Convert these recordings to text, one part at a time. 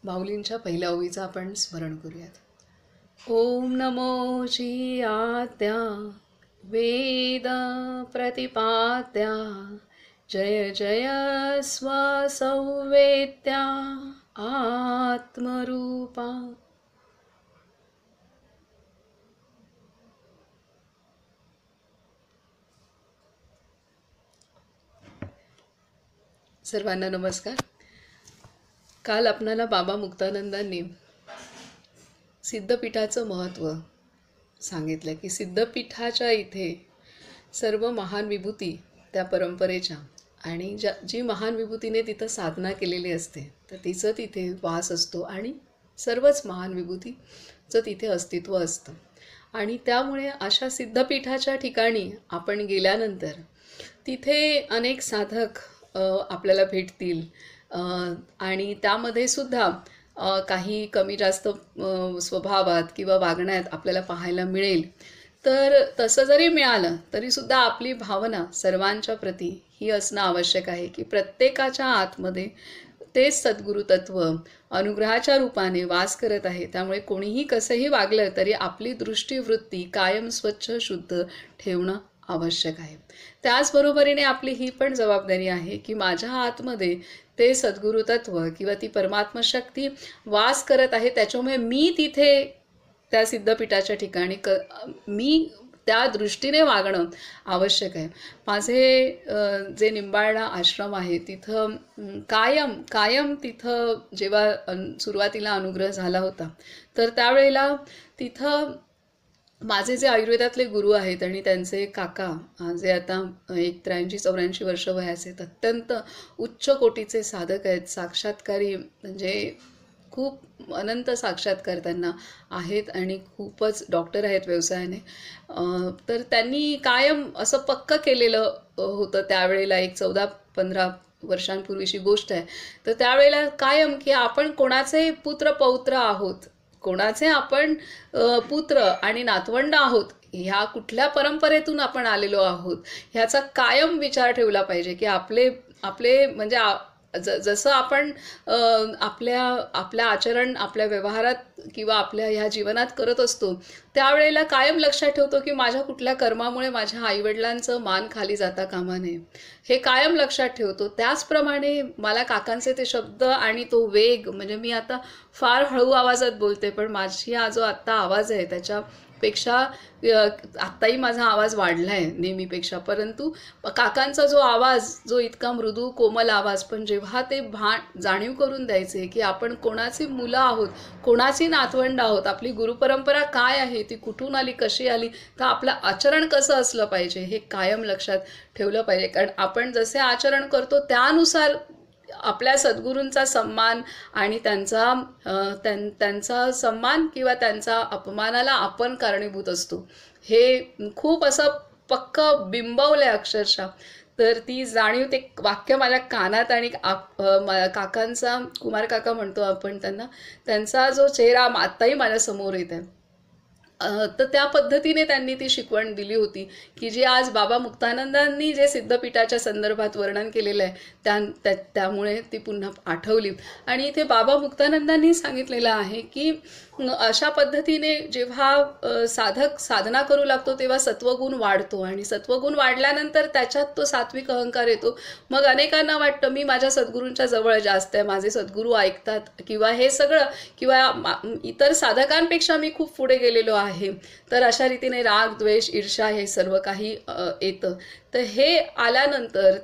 माऊलींच्या पहिल्या ओवीचं आपण स्मरण करूयात. ओम नमो जी आद्या वेद प्रतिपाद्या जय जय स्वसंवेद्या आत्मरूपा. सर्वांना नमस्कार. काल आपणाला बाबा मुक्तानंदांनी सिद्धपीठाचं महत्त्व सांगितलं की सिद्धपीठाच्या इथे सर्व महान विभूती त्या परंपरेच्या आणि जी महान विभूतीने तिथं साधना केलेली असते तर तिचं तिथे वास असतो आणि सर्वच महान विभूतीचं तिथे अस्तित्व असतं. आणि त्यामुळे अशा सिद्धपीठाच्या ठिकाणी आपण गेल्यानंतर तिथे अनेक साधक आपल्याला भेटतील आणि त्यामध्ये सुद्धा काही कमी जास्त स्वभावात किंवा वागण्यात आपल्याला पाहायला मिळेल. तर तसं जरी मिळालं तरीसुद्धा आपली भावना सर्वांच्या प्रती ही असणं आवश्यक आहे की प्रत्येकाच्या आतमध्ये तेच सद्गुरु तत्व अनुग्रहाच्या रूपाने वास करत आहे. त्यामुळे कोणीही कसंही वागलं तरी आपली दृष्टीवृत्ती कायम स्वच्छ शुद्ध ठेवणं आवश्यक आहे. त्याचबरोबरीने आपली ही पण जबाबदारी आहे की माझ्या आतमध्ये ते सद्गुरु तत्व किंवा ती परमात्मा शक्ती वास करत आहे. त्याच्यामुळे मी तिथे त्या सिद्धपीठाच्या ठिकाणी मी त्या दृष्टीने वागणं आवश्यक आहे. माझे जे निंबाळला आश्रम आहे तिथं कायम तिथं जेव्हा सुरुवातीला अनुग्रह झाला होता तर त्यावेळेला तिथं माझे जे आयुर्वेदातले गुरु आहेत आणि त्यांचे काका जे आता 83-84 वर्ष वयाचे आहेत, अत्यंत उच्च कोटीचे साधक आहेत, साक्षात्कारी म्हणजे खूप अनंत साक्षात्कार त्यांना आहेत आणि खूपच डॉक्टर आहेत व्यवसायाने. तर त्यांनी कायम असं पक्क केलेलं होतं त्यावेळेला, एक 14-15 वर्षांपूर्वीची गोष्ट आहे. तर त्यावेळेला कायम की आपण कोणाचे पुत्र पौत्र आहोत, कोणाचे आपण पुत्र आणि नातवंड आहोत, ह्या कुठल्या परंपरेतून आपण आलेलो आहोत ह्याचा कायम विचार ठेवला पाहिजे की आपले म्हणजे जसं आपण आपल्या आचरण आपल्या व्यवहारात किंवा आपल्या ह्या जीवनात करत असतो त्यावेळेला कायम लक्षात ठेवतो की माझ्या कुठल्या कर्मामुळे माझ्या आईवडिलांचं मान खाली जाता कामा नये, हे कायम लक्षात ठेवतो. त्याचप्रमाणे मला काकांचे ते शब्द आणि तो वेग, म्हणजे मी आता फार हळू आवाजात बोलते पण माझी जो आत्ता आवाज आहे त्याच्यापेक्षा आत्ताही माझा आवाज वाढला आहे नेहमीपेक्षा, परंतु काकांचा जो आवाज जो इतका मृदू कोमल आवाज, पण जेव्हा ते जाणीव करून द्यायचे की आपण कोणाची मुलं आहोत, कोणाची नातवंड आहोत, आपली गुरुपरंपरा काय आहे, ती कुठून आली, कशी आली, तर आपलं आचरण कसं असलं पाहिजे हे कायम लक्षात ठेवलं पाहिजे. कारण आपण जसे आचरण करतो त्यानुसार आपल्या सद्गुरूंचा सन्मान आणि त्यांचा सन्मान किंवा त्यांचा अपमानाला आपण कारणीभूत असतो, हे खूप असं पक्क बिंबवलंय अक्षरशः. तर ती जाणीव, ते वाक्य माझ्या कानात आणि काकांचा, कुमार काका म्हणतो आपण त्यांना, त्यांचा जो चेहरा आत्ताही माझ्यासमोर येत आहे. तर त्या पद्धतीने त्यांनी ती शिकवण दिली होती की जी आज बाबा मुक्तानंदांनी जे सिद्धपीठाच्या संदर्भात वर्णन केलेलं आहे त्यामुळे ती पुन्हा आठवली. आणि इथे बाबा मुक्तानंदांनी सांगितलेलं आहे की अशा पद्धतीने जेव्हा साधक साधना करू लागतो तेव्हा सत्वगुण वाढतो आणि सत्वगुण वाढल्यानंतर त्याच्यात तो सात्विक अहंकार येतो. मग अनेकांना वाटतं मी माझ्या सद्गुरूंच्या जवळ जास्त आहे, माझे सद्गुरू ऐकतात किंवा हे सगळं किंवा इतर साधकांपेक्षा मी खूप पुढे गेलेलो आहे. तर अशा रीतीने राग द्वेष ईर्ष्या हे सर्व काही येतं. तर हे आल्यानंतर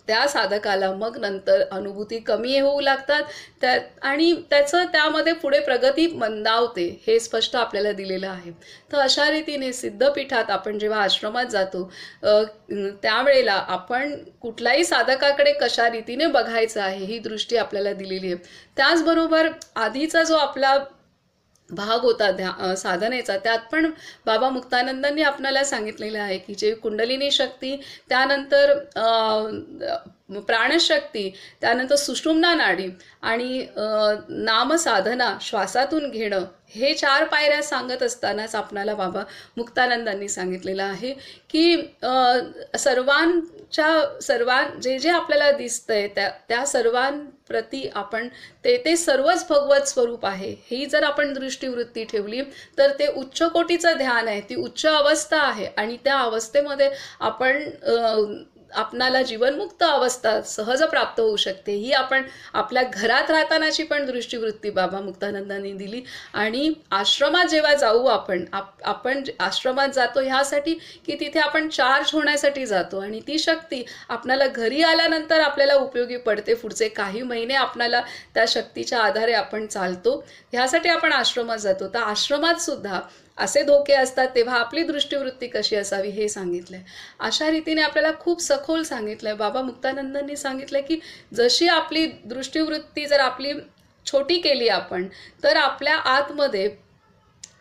त्या साधकाला मग नंतर अनुभूती कमी होऊ लागतात आणि त्याचं त्यामध्ये पुढे प्रगती मंदावते, हे स्पष्ट आपल्याला दिलेलं आहे. तर अशा रीतीने सिद्धपीठात आपण जेव्हा आश्रमात जातो त्यावेळेला आपण कुठल्याही साधकाकडे कशा रीतीने बघायचं आहे ही दृष्टी आपल्याला दिलेली आहे. त्याचबरोबर आधीचा जो आपला भाग होता साधनेचा, त्यात पण बाबा मुक्तानंदांनी आपल्याला सांगितलेलं आहे की जे कुंडलिनी शक्ती, त्यानंतर प्राणशक्ती, त्यानंतर सुषुम्ना नाडी आणि नामसाधना श्वासातून घेणं, हे 4 पायऱ्या सांगत असतानाच आपणाला बाबा मुक्तानंदांनी सांगितलेलं आहे की जे जे आपल्याला दिसतंय त्या सर्वांप्रती आपण ते सर्वच भगवत स्वरूप आहे, ही जर आपण दृष्टीवृत्ती ठेवली तर ते उच्च कोटीचं ध्यान आहे, ती उच्च अवस्था आहे आणि त्या अवस्थेमध्ये आपणाला जीवनमुक्त अवस्था सहज प्राप्त होऊ शकते. ही आपण आपल्या घरात राहतानाची पण दृष्टीवृत्ती बाबा मुक्तानंदांनी दिली. आणि आश्रमात जेव्हा जाऊ आपण आश्रमात जातो ह्यासाठी की तिथे आपण चार्ज होण्यासाठी जातो आणि ती शक्ती आपल्याला घरी आल्यानंतर आपल्याला उपयोगी पडते. पुढचे काही महिने आपल्याला त्या शक्तीच्या आधारे आपण चालतो, ह्यासाठी आपण आश्रमात जातो. तर आश्रमात सुद्धा असे धोके असतात, तेव्हा आपली दृष्टीवृत्ती कशी असावी हे सांगितलंय. अशा रीतीने आपल्याला खूप सखोल सांगितलंय. बाबा मुक्तानंदांनी सांगितलंय की जशी आपली दृष्टीवृत्ती जर आपली छोटी केली आपण, तर आपल्या आतमध्ये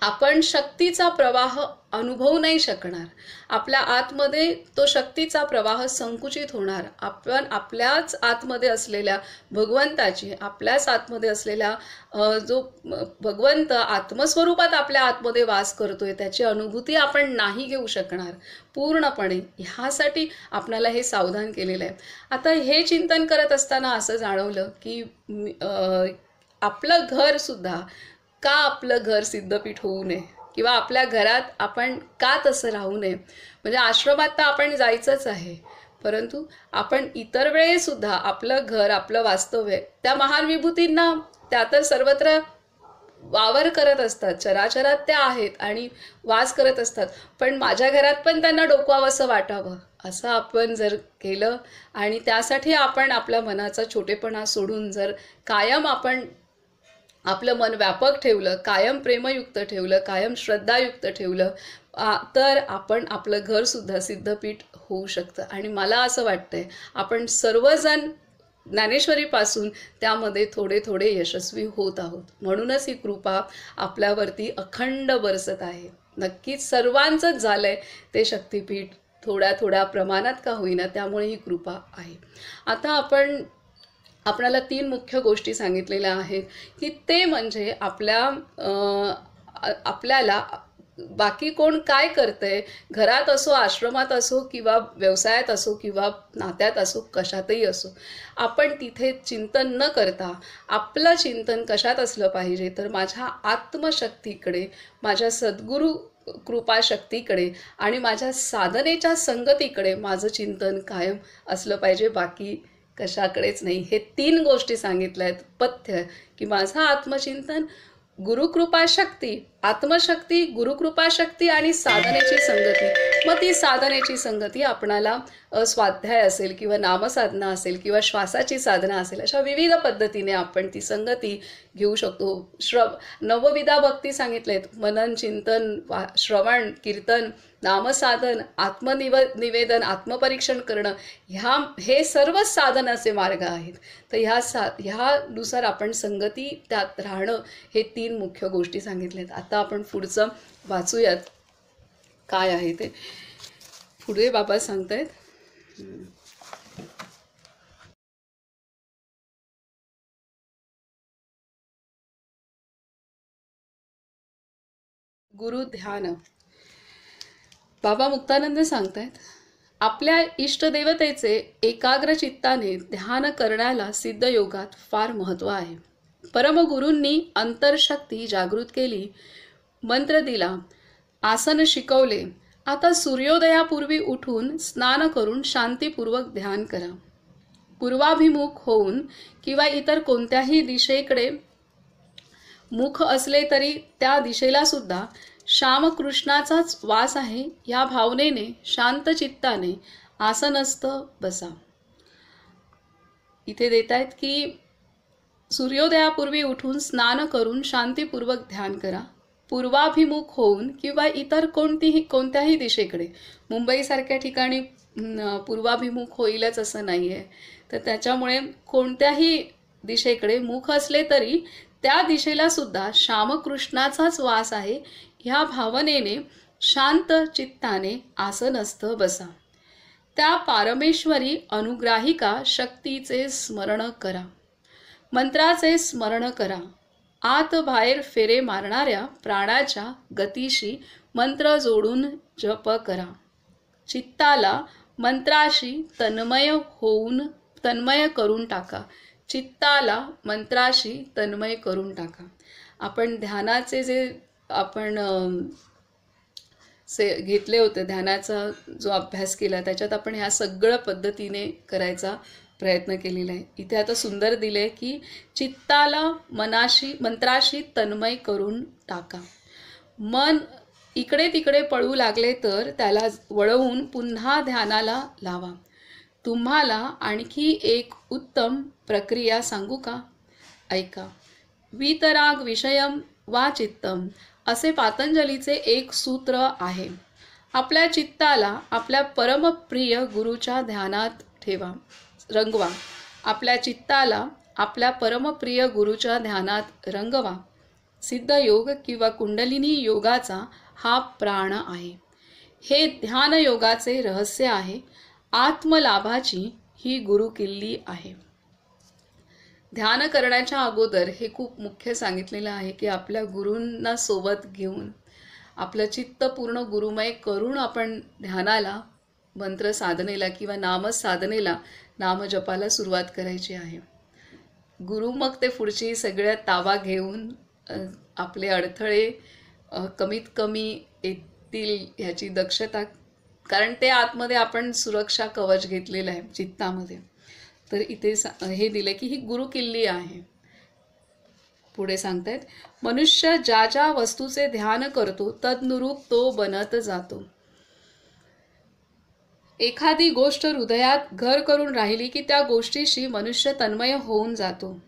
आपण शक्तीचा प्रवाह अनुभवू नाही शकणार. आपल्या आतमध्ये तो शक्तीचा प्रवाह संकुचित होणार. आपण आपल्याच आतमध्ये असलेल्या भगवंताची, आपल्याच आतमध्ये असलेल्या जो भगवंत आत्मस्वरूपात आपल्या आतमध्ये वास करतोय त्याची अनुभूती आपण नाही घेऊ शकणार पूर्णपणे. ह्यासाठी आपल्याला हे सावधान केलेलं आहे. आता हे चिंतन करत असताना असं जाणवलं की आपलं घर सुद्धा, का आपलं घर सिद्धपीठ होऊ नये किंवा आपल्या घरात आपण का तसं राहू नये. म्हणजे आश्रमात तर आपण जायचंच आहे, परंतु आपण इतर वेळेसुद्धा आपलं घर, आपलं वास्तव्य त्या महान विभूतींना, त्या तर सर्वत्र वावर करत असतात, चराचरात त्या आहेत आणि वास करत असतात, पण माझ्या घरात पण त्यांना डोकवावंसं वाटावं असं आपण जर केलं आणि त्यासाठी आपण आपल्या मनाचा छोटेपणा सोडून जर कायम आपण आपलं मन व्यापक ठेवलं, कायम प्रेमयुक्त ठेवलं, कायम श्रद्धायुक्त ठेवलं, तर आपण आपलं घरसुद्धा सिद्धपीठ होऊ शकतं. आणि मला असं वाटतंय आपण सर्वजण ज्ञानेश्वरीपासून त्यामध्ये थोडे थोडे यशस्वी होत आहोत. म्हणूनच ही कृपा आपल्यावरती अखंड बरसत आहे. नक्कीच सर्वांचंच झालंय ते शक्तिपीठ, थोड्या थोड्या प्रमाणात का होईना, त्यामुळे ही कृपा आहे. आता आपल्याला 3 मुख्य गोष्टी सांगितलेल्या आहेत की ते म्हणजे आपल्याला बाकी कोण काय करतंय, घरात असो, आश्रमात असो किंवा व्यवसायात असो किंवा नात्यात असो, कशातही असो, आपण तिथे चिंतन न करता आपलं चिंतन कशात असलं पाहिजे, तर माझ्या आत्मशक्तीकडे, माझ्या सद्गुरू कृपाशक्तीकडे आणि माझ्या साधनेच्या संगतीकडे माझं चिंतन कायम असलं पाहिजे, बाकी कशाकडेच नाही. हे 3 गोष्टी सांगितल्या आहेत पथ्य, की माझं आत्मचिंतन, गुरुकृपाशक्ती, आत्मशक्ती, गुरुकृपाशक्ती आणि साधनेची संगती. मग ती साधनेची संगती आपणाला स्वाध्याय असेल किंवा नामसाधना असेल किंवा श्वासाची साधना असेल, अशा विविध पद्धतीने आपण ती संगती घेऊ शकतो. नवविधा भक्ती सांगितलेत, मनन, चिंतन, श्रवण, कीर्तन, नामसाधन, निवेदन, आत्मपरीक्षण करणं, हे सर्व साधनाचे मार्ग आहेत. तर ह्यानुसार आपण संगती त्यात राहणं, हे 3 मुख्य गोष्टी सांगितल्यात. आता आपण पुढचं वाचूयात काय आहे ते. पुढे बाबा सांगतायत, गुरु ध्यान. बाबा मुक्तानंद सांगतायत, आपल्या इष्टदेवतेचे एकाग्र चित्ताने ध्यान करण्याला सिद्ध योगात फार महत्त्व आहे. परमगुरूंनी अंतरशक्ती जागृत केली, मंत्र दिला, आसन शिकवले. आता सूर्योदयापूर्वी उठून स्नान करून शांतीपूर्वक ध्यान करा. पूर्वाभिमुख होऊन किंवा इतर कोणत्याही दिशेकडे मुख असले तरी त्या दिशेला सुद्धा श्यामकृष्णाचाच वास आहे या भावनेने शांत चित्ताने आसनस्थ बसा. इथे देत आहेत की सूर्योदयापूर्वी उठून स्नान करून शांतीपूर्वक ध्यान करा. पूर्वाभिमुख होऊन किंवा इतर कोणत्याही दिशेकडे, मुंबईसारख्या ठिकाणी पूर्वाभिमुख होईलच असं नाही आहे, तर त्याच्यामुळे कोणत्याही दिशेकडे मुख असले तरी त्या दिशेला सुद्धा श्यामकृष्णाचाच वास आहे ह्या भावनेने शांत चित्ताने आसनस्थ बसा. त्या पारमेश्वरी अनुग्राहिका शक्तीचे स्मरण करा. मंत्राचे स्मरण करा. आत बाहेर फेरे मारणाऱ्या प्राणाच्या गतीशी मंत्र जोडून जप करा. चित्ताला मंत्राशी तन्मय करून टाका. चित्ताला मंत्राशी तन्मय करून टाका. आपण ध्यानाचे जे आपण घेतले होते, ध्यानाचा जो अभ्यास केला त्याच्यात आपण ह्या सगळं पद्धतीने करायचा प्रयत्न केलेला आहे. इथे आता सुंदर दिले की चित्ताला मंत्राशी तन्मय करून टाका. मन इकडे तिकडे पळू लागले तर त्याला वळवून पुन्हा ध्यानाला लावा. तुम्हाला आणखी एक उत्तम प्रक्रिया सांगू का? ऐका. वीतराग विषयम वा चित्तम असे पातंजलीचे एक सूत्र आहे. आपल्या चित्ताला आपल्या परमप्रिय गुरुच्या ध्यानात रंगवा. आपल्या चित्ताला आपल्या परमप्रिय गुरुच्या ध्यानात रंगवा. सिद्धयोग किंवा कुंडलिनी योगाचा हा प्राण आहे. हे ध्यान योगाचे रहस्य आहे. आत्मलाभाची ही गुरुकिल्ली आहे. ध्यान करण्याच्या अगोदर हे खूप मुख्य सांगितलेलं आहे की आपल्या गुरूंना सोबत घेऊन आपलं चित्त पूर्ण गुरुमय करून आपण ध्यानाला, मंत्र साधनेला किंवा नामसाधनेला, नामजपाला सुरुवात करायची आहे. गुरु मग ते पुढची सगळ्यात ताबा घेऊन आपले अडथळे कमीत कमी येतील ह्याची दक्षता, कारण ते आतमध्ये आपण सुरक्षा कवच घेतलेलं आहे चित्तामध्ये. तर इथे हे दिले की ही गुरुकिल्ली आहे. पुढे सांगतायत, मनुष्य ज्या ज्या वस्तूचे ध्यान करतो तदनुरूप तो बनत जातो. एखादी गोष्ट हृदयात घर करून राहिली की त्या गोष्टीशी मनुष्य तन्मय होऊन जातो.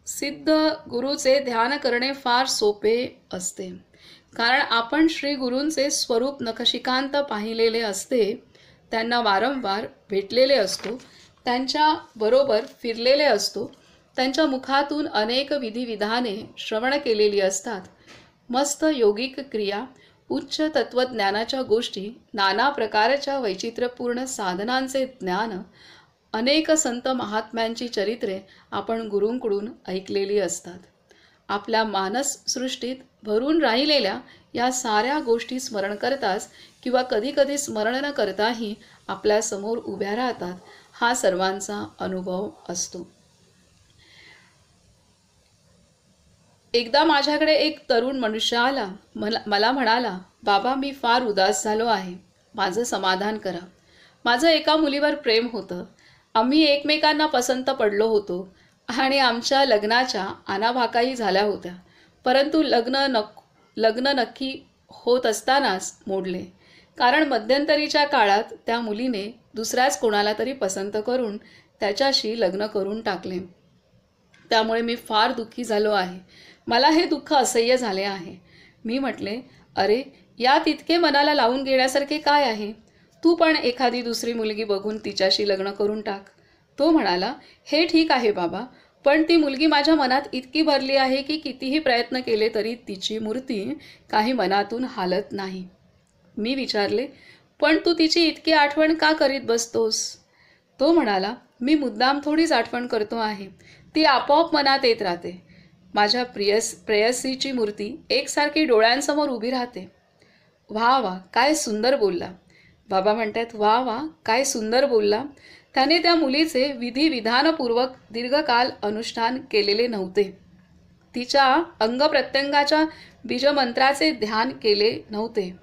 सिद्ध गुरुचे ध्यान करणे फार सोपे असते, कारण आपण श्री गुरूंचे स्वरूप नखशिकांत पाहिलेले असते. त्यांना वारंवार भेटलेले असतो, त्यांच्या बरोबर फिरलेले असतो, त्यांच्या मुखातून अनेक विधिविधाने श्रवण केलेली असतात. मस्त योगिक क्रिया, उच्च तत्वज्ञानाच्या गोष्टी, नाना प्रकारच्या वैचित्र्यपूर्ण साधनांचे ज्ञान, अनेक संत महात्म्यांची चरित्रे आपण गुरूंकडून ऐकलेली असतात. आपल्या मानससृष्टीत भरून राहिलेल्या या साऱ्या गोष्टी स्मरण करताच किंवा कधीकधी स्मरण न करताही आपल्यासमोर उभ्या राहतात. हा सर्वांचा अनुभव असतो. एकदा माझ्याकडे एक तरुण मनुष्य आला. मला म्हणाला, बाबा, मी फार उदास झालो आहे. माझं समाधान करा. माझं एका मुलीवर प्रेम होतं. आम्ही एकमेकांना पसंत पडलो होतो आणि आमच्या लग्नाच्या आनाभाकाही झाल्या होत्या. परंतु लग्न नक्की होत असतानाच मोडले, कारण मध्यंतरीच्या काळात त्या मुलीने दुसऱ्याच कोणाला तरी पसंत करून त्याच्याशी लग्न करून टाकले. त्यामुळे मी फार दुःखी झालो आहे. मला हे दुःख असह्य झाले आहे. मी म्हटले, अरे, यात इतके मनाला लावून घेण्यासारखे काय आहे? तू पण एखादी दुसरी मुलगी बघून तिच्याशी लग्न करून टाक. तो म्हणाला, हे ठीक आहे बाबा, पण ती मुलगी माझ्या मनात इतकी भरली आहे की कितीही प्रयत्न केले तरी तिची मूर्ती काही मनातून हालत नाही. मी विचारले, पण तू तिची इतकी आठवण का करीत बसतोस? तो म्हणाला, मी मुद्दाम थोडीच आठवण करतो आहे. ती आपोआप मनात येत राहते. माझ्या प्रेयसीची मूर्ती एकसारखी डोळ्यांसमोर उभी राहते. वा वा, काय सुंदर बोलला. बाबा म्हणतात, वा वा, काय सुंदर बोलला. त्याने त्या मुलीचे विधिविधानपूर्वक दीर्घकाल अनुष्ठान केलेले नव्हते. तिच्या अंगप्रत्यंगाच्या बीजमंत्राचे ध्यान केले नव्हते.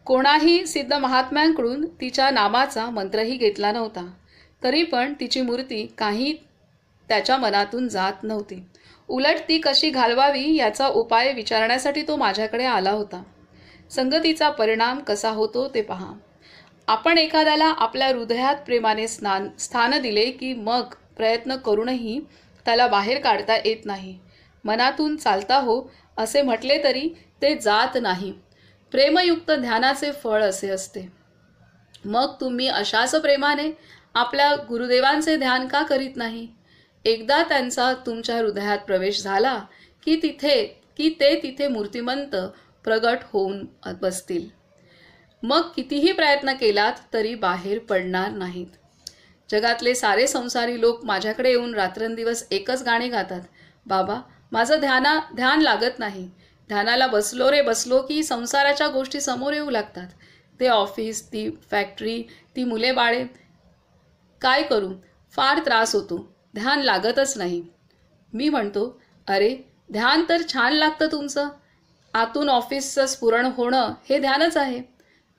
कोणाही सिद्ध महात्म्यांकडून तिच्या नामाचा मंत्रही घेतला नव्हता. तरी पण तिची मूर्ती काही त्याच्या मनातून जात नव्हती. उलट ती कशी घालवावी याचा उपाय विचारण्यासाठी तो माझ्याकडे आला होता. संगतीचा परिणाम कसा होतो ते पहा. आपण एखाद्याला आपल्या हृदयात प्रेमाने स्थान दिले की मग प्रयत्न करूनही त्याला बाहेर काढता येत नाही. मनातून चालता हो असे म्हटले तरी ते जात नाही. प्रेमयुक्त ध्यानाचे फळ असे असते. मग तुम्ही अशाच प्रेमाने आपल्या गुरुदेवांचे ध्यान का करीत नाही? एकदा त्यांचा तुमच्या हृदयात प्रवेश झाला की ते तिथे मूर्तिमंत प्रगट होऊन बसतील. मग कितीही प्रयत्न केलात तरी बाहेर पडणार नाहीत. जगातले सारे संसारी लोक माझ्याकडे येऊन रात्रंदिवस एकच गाणे गातात, बाबा माझं ध्यान लागत नाही. ध्यानाला बसलो रे बसलो की संसाराच्या गोष्टी समोर येऊ लागतात. ते ऑफिस, ती फॅक्टरी, ती मुले बाळे. काय करू, फार त्रास होतो, ध्यान लागतच नाही. मी म्हणतो, अरे ध्यान तर छान लागतं तुमचं. आतून ऑफिसचं स्फुरण होणं हे ध्यानच आहे.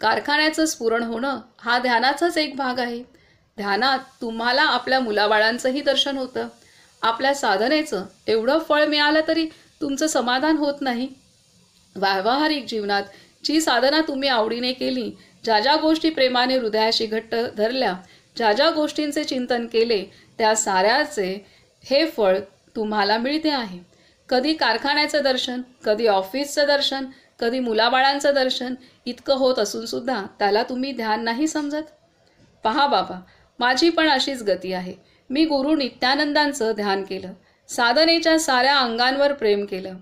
कारखान्याचं स्फुरण होणं हा ध्यानाचाच एक भाग आहे. ध्यानात तुम्हाला आपल्या मुलाबाळांचंही दर्शन होतं. आपल्या साधनेचं एवढं फळ मिळालं तरी तुमचं समाधान होत नाही. व्यावहारिक जीवनात जी साधना तुम्ही आवडीने केली, ज्या ज्या गोष्टी प्रेमाने हृदयाशी घट्ट धरल्या, ज्या ज्या गोष्टींचे चिंतन केले, त्या साऱ्याचे हे फळ तुम्हाला मिळते आहे. कधी कारखान्याचं दर्शन, कधी ऑफिसचं दर्शन, कधी मुलाबाळांचं दर्शन इतकं होत असून सुद्धा त्याला तुम्ही ध्यान नाही समजत. पहा बाबा, माझी पण अशीच गती आहे. मी गुरु नित्यानंदांचं ध्यान केलं, साधनेच्या साऱ्या अंगांवर प्रेम केलं.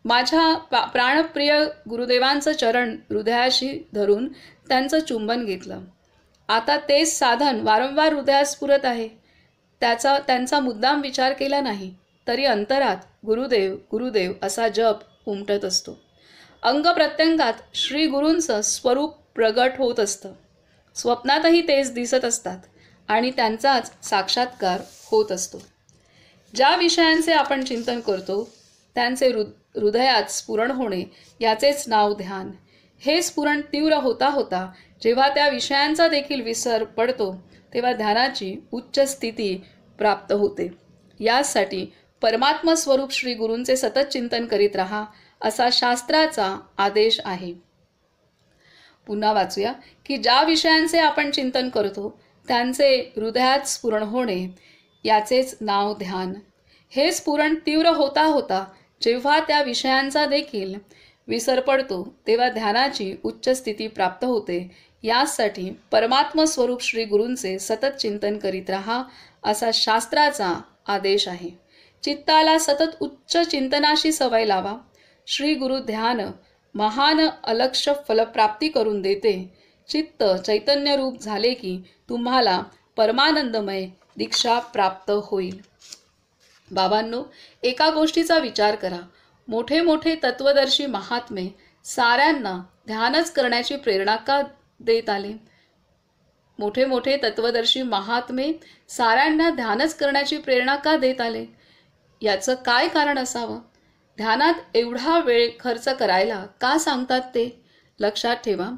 माझ्या प्राणप्रिय गुरुदेवांचं चरण हृदयाशी धरून त्यांचं चुंबन घेतलं. आता तेच साधन वारंवार हृदयात स्फुरत आहे. त्यांचा मुद्दाम विचार केला नाही तरी अंतरात गुरुदेव गुरुदेव असा जप उमटत असतो. अंग प्रत्यंगात श्री गुरूंचं स्वरूप प्रगट होत असतं. स्वप्नातही तेच दिसत असतात आणि त्यांचाच साक्षात्कार होत असतो. ज्या विषयांचे आपण चिंतन करतो त्यांचे हृदयात स्फुरण होणे याचेच नाव ध्यान. हे स्फुरण तीव्र होता होता जेव्हा त्या विषयांचा देखील विसर पडतो तेव्हा ध्यानाची उच्च स्थिती प्राप्त होते. यासाठी परमात्म स्वरूप श्री गुरूंचे सतत चिंतन करीत राहा असा शास्त्राचा आदेश आहे. पुन्हा वाचूया की ज्या विषयांचे आपण चिंतन करतो त्यांचे हृदयात स्फुरण होणे याचेच नाव ध्यान. हे स्फुरण तीव्र होता होता जेव्हा त्या विषयांचा देखील विसर पडतो तेव्हा ध्यानाची उच्च स्थिती प्राप्त होते. यासाठी परमात्म स्वरूप श्री गुरूंचे सतत चिंतन करीत राहा असा शास्त्राचा आदेश आहे. चित्ताला सतत उच्च चिंतनाशी सवय लावा. श्री गुरु ध्यान महान अलक्ष फलप्राप्ती करून देते. चित्त चैतन्य रूप झाले की तुम्हाला परमानंदमय दीक्षा प्राप्त होईल. बाबांनो, एका गोष्टीचा विचार करा. मोठे मोठे तत्वदर्शी महात्मे साऱ्यांना ध्यानच करण्याची प्रेरणा का देत आले? मोठे मोठे तत्वदर्शी महात्मे साऱ्यांना ध्यानच करण्याची प्रेरणा का देत आले? याचं काय कारण असावं? ध्यानात एवढा वेळ खर्च करायला का सांगतात ते? लक्षात ठेवा,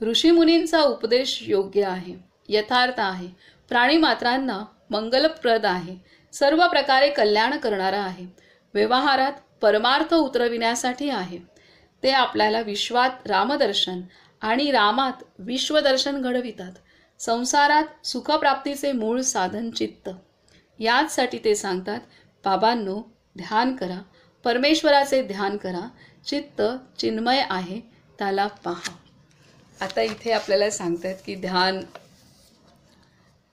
ऋषीमुनींचा उपदेश योग्य आहे, यथार्थ आहे, प्राणीमात्रांना मंगलप्रद आहे, सर्व प्रकारे कल्याण करणारा आहे, व्यवहारात परमार्थ उतरविण्यासाठी आहे. ते आपल्याला विश्वात रामदर्शन आणि रामात विश्वदर्शन घडवितात. संसारात सुखप्राप्तीचे मूळ साधन चित्त. याचसाठी ते सांगतात, बाबांनो ध्यान करा, परमेश्वराचे ध्यान करा. चित्त चिन्मय आहे, त्याला पहा. आता इथे आपल्याला सांगतात की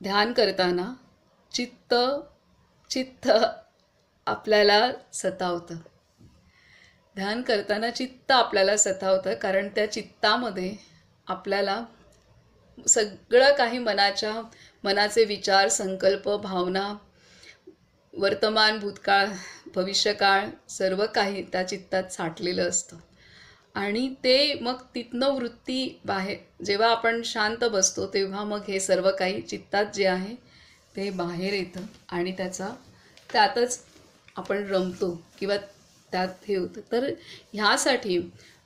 ध्यान करताना चित्त आपल्याला सतावतं. ध्यान करताना चित्त आपल्याला सतावतं कारण त्या चित्तामध्ये आपल्याला सगळं काही मनाचे विचार, संकल्प, भावना, वर्तमान, भूतकाळ, भविष्यकाळ सर्व काही त्या चित्तात साठलेलं असतं. आणि ते मग तिथनं वृत्ती बाहेर जेव्हा आपण शांत बसतो तेव्हा मग हे सर्व काही चित्तात जे आहे ते बाहेर येतं आणि त्यातच आपण रमतो किंवा त्यात हे होतं. तर ह्यासाठी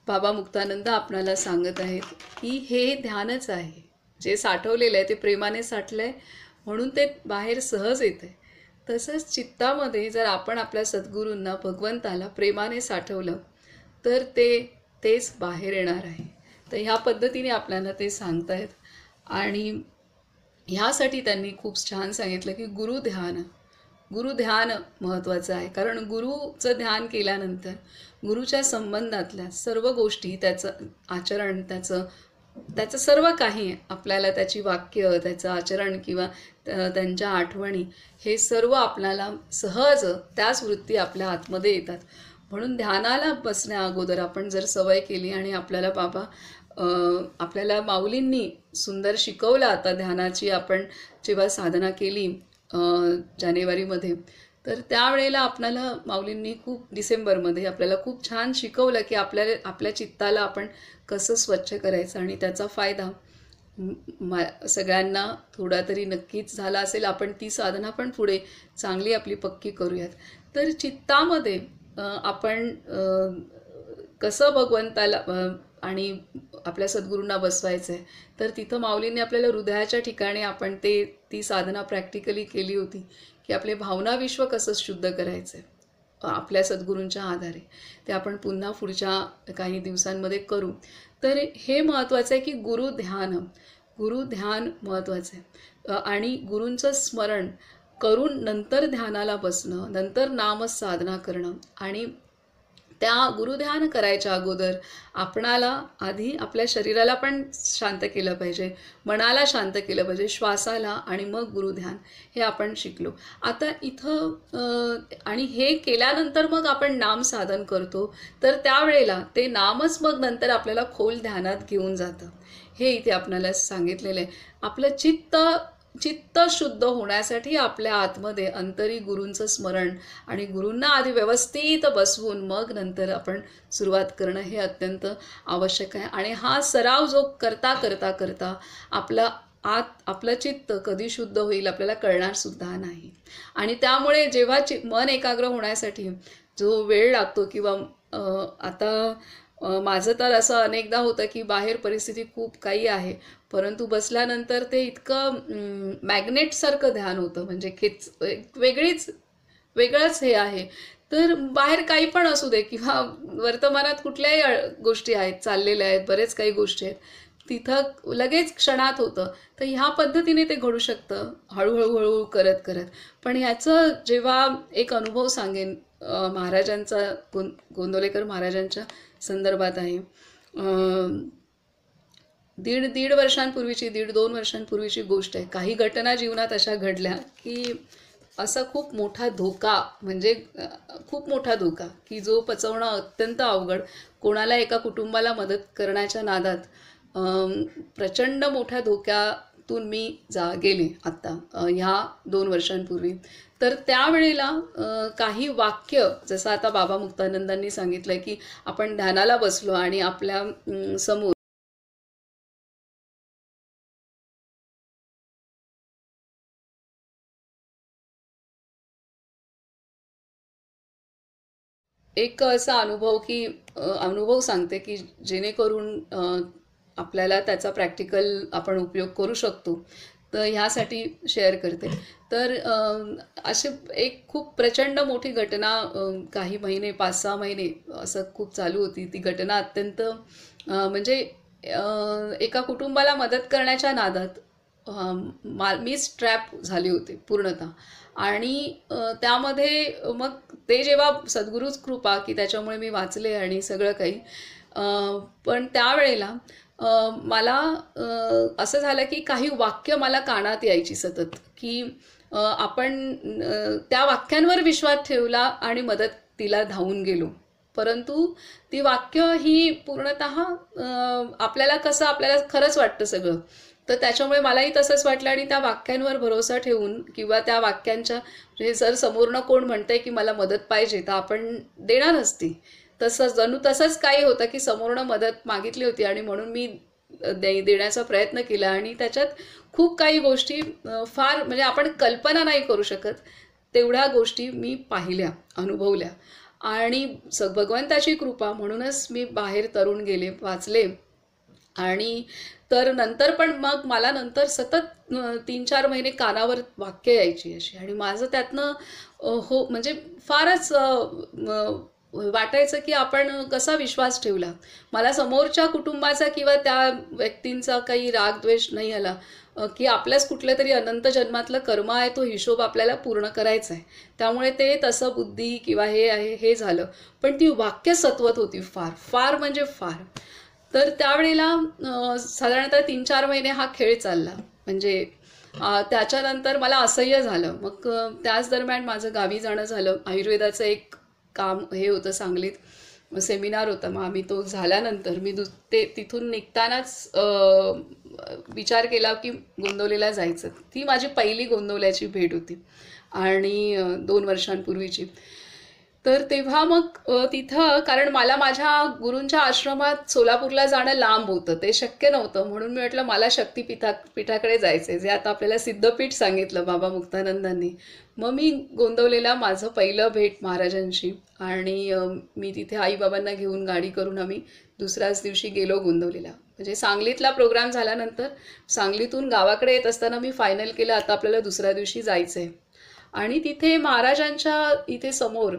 बाबा मुक्तानंद आपणाला सांगत आहेत की हे ध्यानच आहे. जे साठवलेलं आहे ते प्रेमाने साठलं आहे म्हणून ते बाहेर सहज येतं आहे. तसंच चित्तामध्ये जर आपण आपल्या सद्गुरूंना, भगवंताला प्रेमाने साठवलं तर तेच बाहेर येणार आहे. तर ह्या पद्धतीने आपल्याला ते सांगतायत. आणि ह्यासाठी त्यांनी खूप छान सांगितलं की गुरुध्यान महत्त्वाचं आहे. कारण गुरुचं ध्यान केल्यानंतर गुरुच्या संबंधातल्या सर्व गोष्टी, त्याचं आचरण, त्याचं सर्व काही आपल्याला, त्याची वाक्य, त्याचं आचरण किंवा त्यांच्या आठवणी, हे सर्व आपल्याला सहज त्याच वृत्ती आपल्या आतमध्ये येतात. म्हणून ध्यानाला बसण्या अगोदर आपण जर सवय केली आणि आपल्याला बाबा आपल्याला माऊलींनी सुंदर शिकवलं. आता ध्यानाची आपण जेव्हा साधना केली जानेवारीमध्ये, तर त्यावेळेला आपल्याला माऊलींनी खूप डिसेंबरमध्ये आपल्याला खूप छान शिकवलं की आपल्या चित्ताला आपण कसं स्वच्छ करायचं आणि त्याचा फायदा सगळ्यांना थोडा तरी नक्कीच झाला असेल. आपण ती साधना पण पुढे चांगली आपली पक्की करूयात. तर चित्तामध्ये आपण कसं भगवंताला आणि आपल्या सद्गुरूंना बसवायचं आहे, तर तिथं माऊलींनी आपल्याला हृदयाच्या ठिकाणी आपण ती साधना प्रॅक्टिकली केली होती की आपले भावना विश्व कसं शुद्ध करायचं आहे आपल्या सद्गुरूंच्या आधारे. ते आपण पुन्हा पुढच्या काही दिवसांमध्ये करू. तर हे महत्त्वाचं आहे की गुरुध्यान महत्त्वाचं आहे. आणि गुरूंचं स्मरण करून नंतर ध्यानाला बसणं, नंतर नामसाधना करणं. आणि त्या गुरुध्यान करायच्या अगोदर आपणाला आधी आपल्या शरीराला पण शांत केलं पाहिजे, मनाला शांत केलं पाहिजे, श्वासाला, आणि मग गुरुध्यान हे आपण शिकलो. आता इथं आणि हे केल्यानंतर मग आपण नाम साधन करतो, तर त्यावेळेला ते नामच मग नंतर आपल्याला खोल ध्यानात घेऊन जातं. हे इथे आपल्याला सांगितलेलं आहे. आपलं चित्त शुद्ध होण्यासाठी आपल्या आतमध्ये अंतरी गुरूंचं स्मरण आणि गुरूंना आधी व्यवस्थित बसवून मग नंतर आपण सुरुवात करणं हे अत्यंत आवश्यक आहे. आणि हा सराव जो करता करता करता आपलं चित्त कधी शुद्ध होईल आपल्याला कळणार सुद्धा नाही. आणि त्यामुळे जेव्हा मन एकाग्र होण्यासाठी जो वेळ लागतो किंवा आता माझं तर असं अनेकदा होतं की बाहेर परिस्थिती खूप काही आहे, परंतु बसल्यानंतर ते इतकं मॅग्नेटसारखं ध्यान होतं, म्हणजे वेगळंच हे आहे. तर बाहेर काही पण असू दे किंवा वर्तमानात कुठल्याही गोष्टी आहेत, चाललेल्या आहेत, बरेच काही गोष्टी आहेत, तिथं लगेच क्षणात होतं. तर ह्या पद्धतीने ते घडू शकतं हळूहळू करत करत. पण ह्याचं जेव्हा एक अनुभव सांगेन महाराजांचा, गोंदवलेकर महाराजांच्या संदर्भात आहे. दीड वर्षांपूर्वीची, 1.5-2 वर्षांपूर्वीची गोष्ट आहे. काही घटना जीवनात अशा घडल्या की असा खूप मोठा धोका, म्हणजे खूप मोठा धोका की जो पचवणं अत्यंत अवघड. कोणाला एका कुटुंबाला मदत करण्याच्या नादात प्रचंड मोठ्या धोक्यातून मी गेले आत्ता ह्या 2 वर्षांपूर्वी. तर त्यावेळेला काही वाक्य, जसं आता बाबा मुक्तानंदांनी सांगितलं की आपण ध्यानाला बसलो आणि आपल्या समोर एक असा अनुभव सांगते की जेणेकरून आपल्याला त्याचा प्रॅक्टिकल आपण उपयोग करू शकतो, तर ह्यासाठी शेअर करते. तर असे एक खूप प्रचंड मोठी घटना काही महिने, 5-6 महिने असं खूप चालू होती. ती घटना अत्यंत म्हणजे एका कुटुंबाला मदत करण्याच्या नादात मीच ट्रॅप झाले होते पूर्णतः. आणि त्यामध्ये मग ते जेव्हा सद्गुरूच कृपा की त्याच्यामुळे मी वाचले आणि सगळं काही. पण त्यावेळेला मला असं झालं की काही वाक्य मला कानात यायची सतत की आपण त्या वाक्यांवर विश्वास ठेवला आणि मदतीला धावून गेलो, परंतु ती वाक्य ही पूर्णतः आपल्याला खरंच वाटतं सगळं. तर त्याच्यामुळे मलाही तसंच वाटलं आणि त्या वाक्यांवर भरोसा ठेवून किंवा त्या वाक्यांच्या, म्हणजे जर समोरनं कोण म्हणतंय की मला मदत पाहिजे तर आपण देणारच ती. जणू तसंच काही होतं की समोरनं मदत मागितली होती आणि म्हणून मी देण्याचा प्रयत्न केला. आणि त्याच्यात खूप काही गोष्टी फार, म्हणजे आपण कल्पना नाही करू शकत तेवढ्या गोष्टी मी पाहिल्या, अनुभवल्या. आणि भगवंताची कृपा म्हणूनच मी बाहेर तरुण गेले, वाचले. आणि तर नंतर पण मग मला नंतर सतत 3-4 महिने कानावर वाक्य यायची अशी, आणि माझं त्यातनं हो म्हणजे फारच वाटायचं की आपण कसा विश्वास ठेवला. मला समोरच्या कुटुंबाचा किंवा त्या व्यक्तींचा काही राग द्वेष नाही आला की आपल्याच कुठल्या तरी अनंत जन्मातलं कर्म आहे, तो हिशोब आपल्याला पूर्ण करायचा आहे, त्यामुळे ते तसं बुद्धी किंवा हे आहे हे झालं. पण ती वाक्य सत्वत होती फार फार म्हणजे फार. तर त्यावेळेला साधारणतः 3-4 महिने हा खेळ चालला. म्हणजे त्याच्यानंतर मला असह्य झालं. मग त्याच दरम्यान माझं गावी जाणं झालं. आयुर्वेदाचं एक काम हे होतं सांगलीत. सेमिनार होता. मग आम्ही तो झाल्यानंतर मी तिथून निघतानाच विचार केला की गोंदवलेला जायचं. ती माझी पहिली गोंदवल्याची भेट होती आणि 2 वर्षांपूर्वीची. तर तेव्हा मग तिथं, कारण मला माझ्या गुरूंच्या आश्रमात सोलापूरला जाणं लांब होतं, ते शक्य नव्हतं. म्हणून मी म्हटलं मला पीठाकडे जायचंय, जे आता आपल्याला सिद्धपीठ सांगितलं बाबा मुक्तानंदांनी. मग मी गोंदवलेला माझं पहिलं भेट महाराजांशी, आणि मी तिथे आईबाबांना घेऊन गाडी करून आम्ही दुसऱ्याच दिवशी गेलो गोंदवलेला. म्हणजे सांगलीतला प्रोग्राम झाल्यानंतर सांगलीतून गावाकडे येत असताना मी फायनल केलं आता आपल्याला दुसऱ्या दिवशी जायचंय. आणि तिथे महाराजांच्या इथे समोर,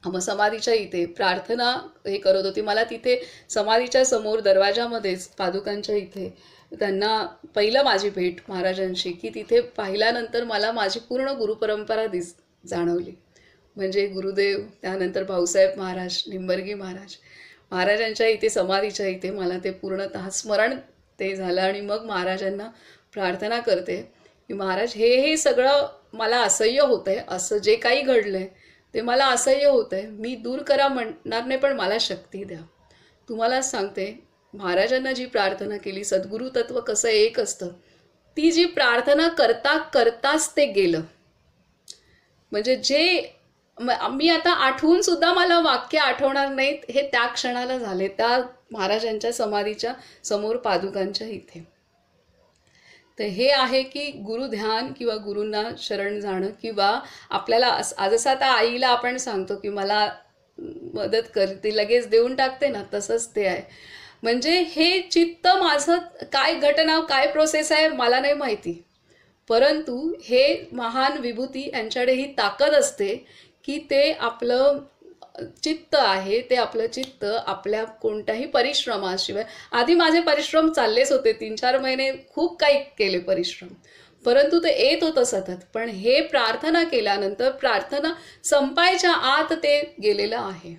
मग समाधीच्या इथे प्रार्थना हे करत होती. मला तिथे समाधीच्या समोर दरवाजामध्येच पादुकांच्या इथे त्यांना पहिलं माझी भेट महाराजांशी, की तिथे पाहिल्यानंतर मला माझी पूर्ण गुरुपरंपरा जाणवली. म्हणजे गुरुदेव, त्यानंतर भाऊसाहेब महाराज, निंबर्गी महाराज, महाराजांच्या इथे समाधीच्या इथे मला ते पूर्णतः स्मरण ते झालं. आणि मग महाराजांना प्रार्थना करते की महाराज, हे सगळं मला असह्य होतंय, असं जे काही घडलंय ते मला असह्य होतंय, मी दूर करा म्हणणार नाही, पण मला शक्ती द्या. तुम्हालाच सांगते, महाराजांना जी प्रार्थना केली, सद्गुरु तत्व कसं एक असतं, ती जी प्रार्थना करता करताच ते गेलं. म्हणजे जे मी आता आठवून सुद्धा मला वाक्य आठवणार नाहीत, हे त्या क्षणाला झाले, त्या महाराजांच्या समाधीच्या समोर पादुकांच्या इथे. तर हे आहे की गुरुध्यान किंवा गुरूंना शरण जाणं, किंवा आपल्याला जसं आता आईला आपण सांगतो की मला मदत कर, ती लगेच देऊन टाकते ना, तसंच ते आहे. म्हणजे हे चित्त माझं, काय घटना, काय प्रोसेस आहे मला नाही माहिती, परंतु हे महान विभूती यांच्याकडे ही ताकद असते की ते आपलं चित्त आहे, ते आपलं चित्त आपल्या कोणत्याही परिश्रमाशिवाय, आधी माझे परिश्रम चाललेच होते, 3-4 महिने खूप काही केले परिश्रम, परंतु ते येत होतं सतत. पण हे प्रार्थना केल्यानंतर प्रार्थना संपायच्या आत ते गेलेलं आहे,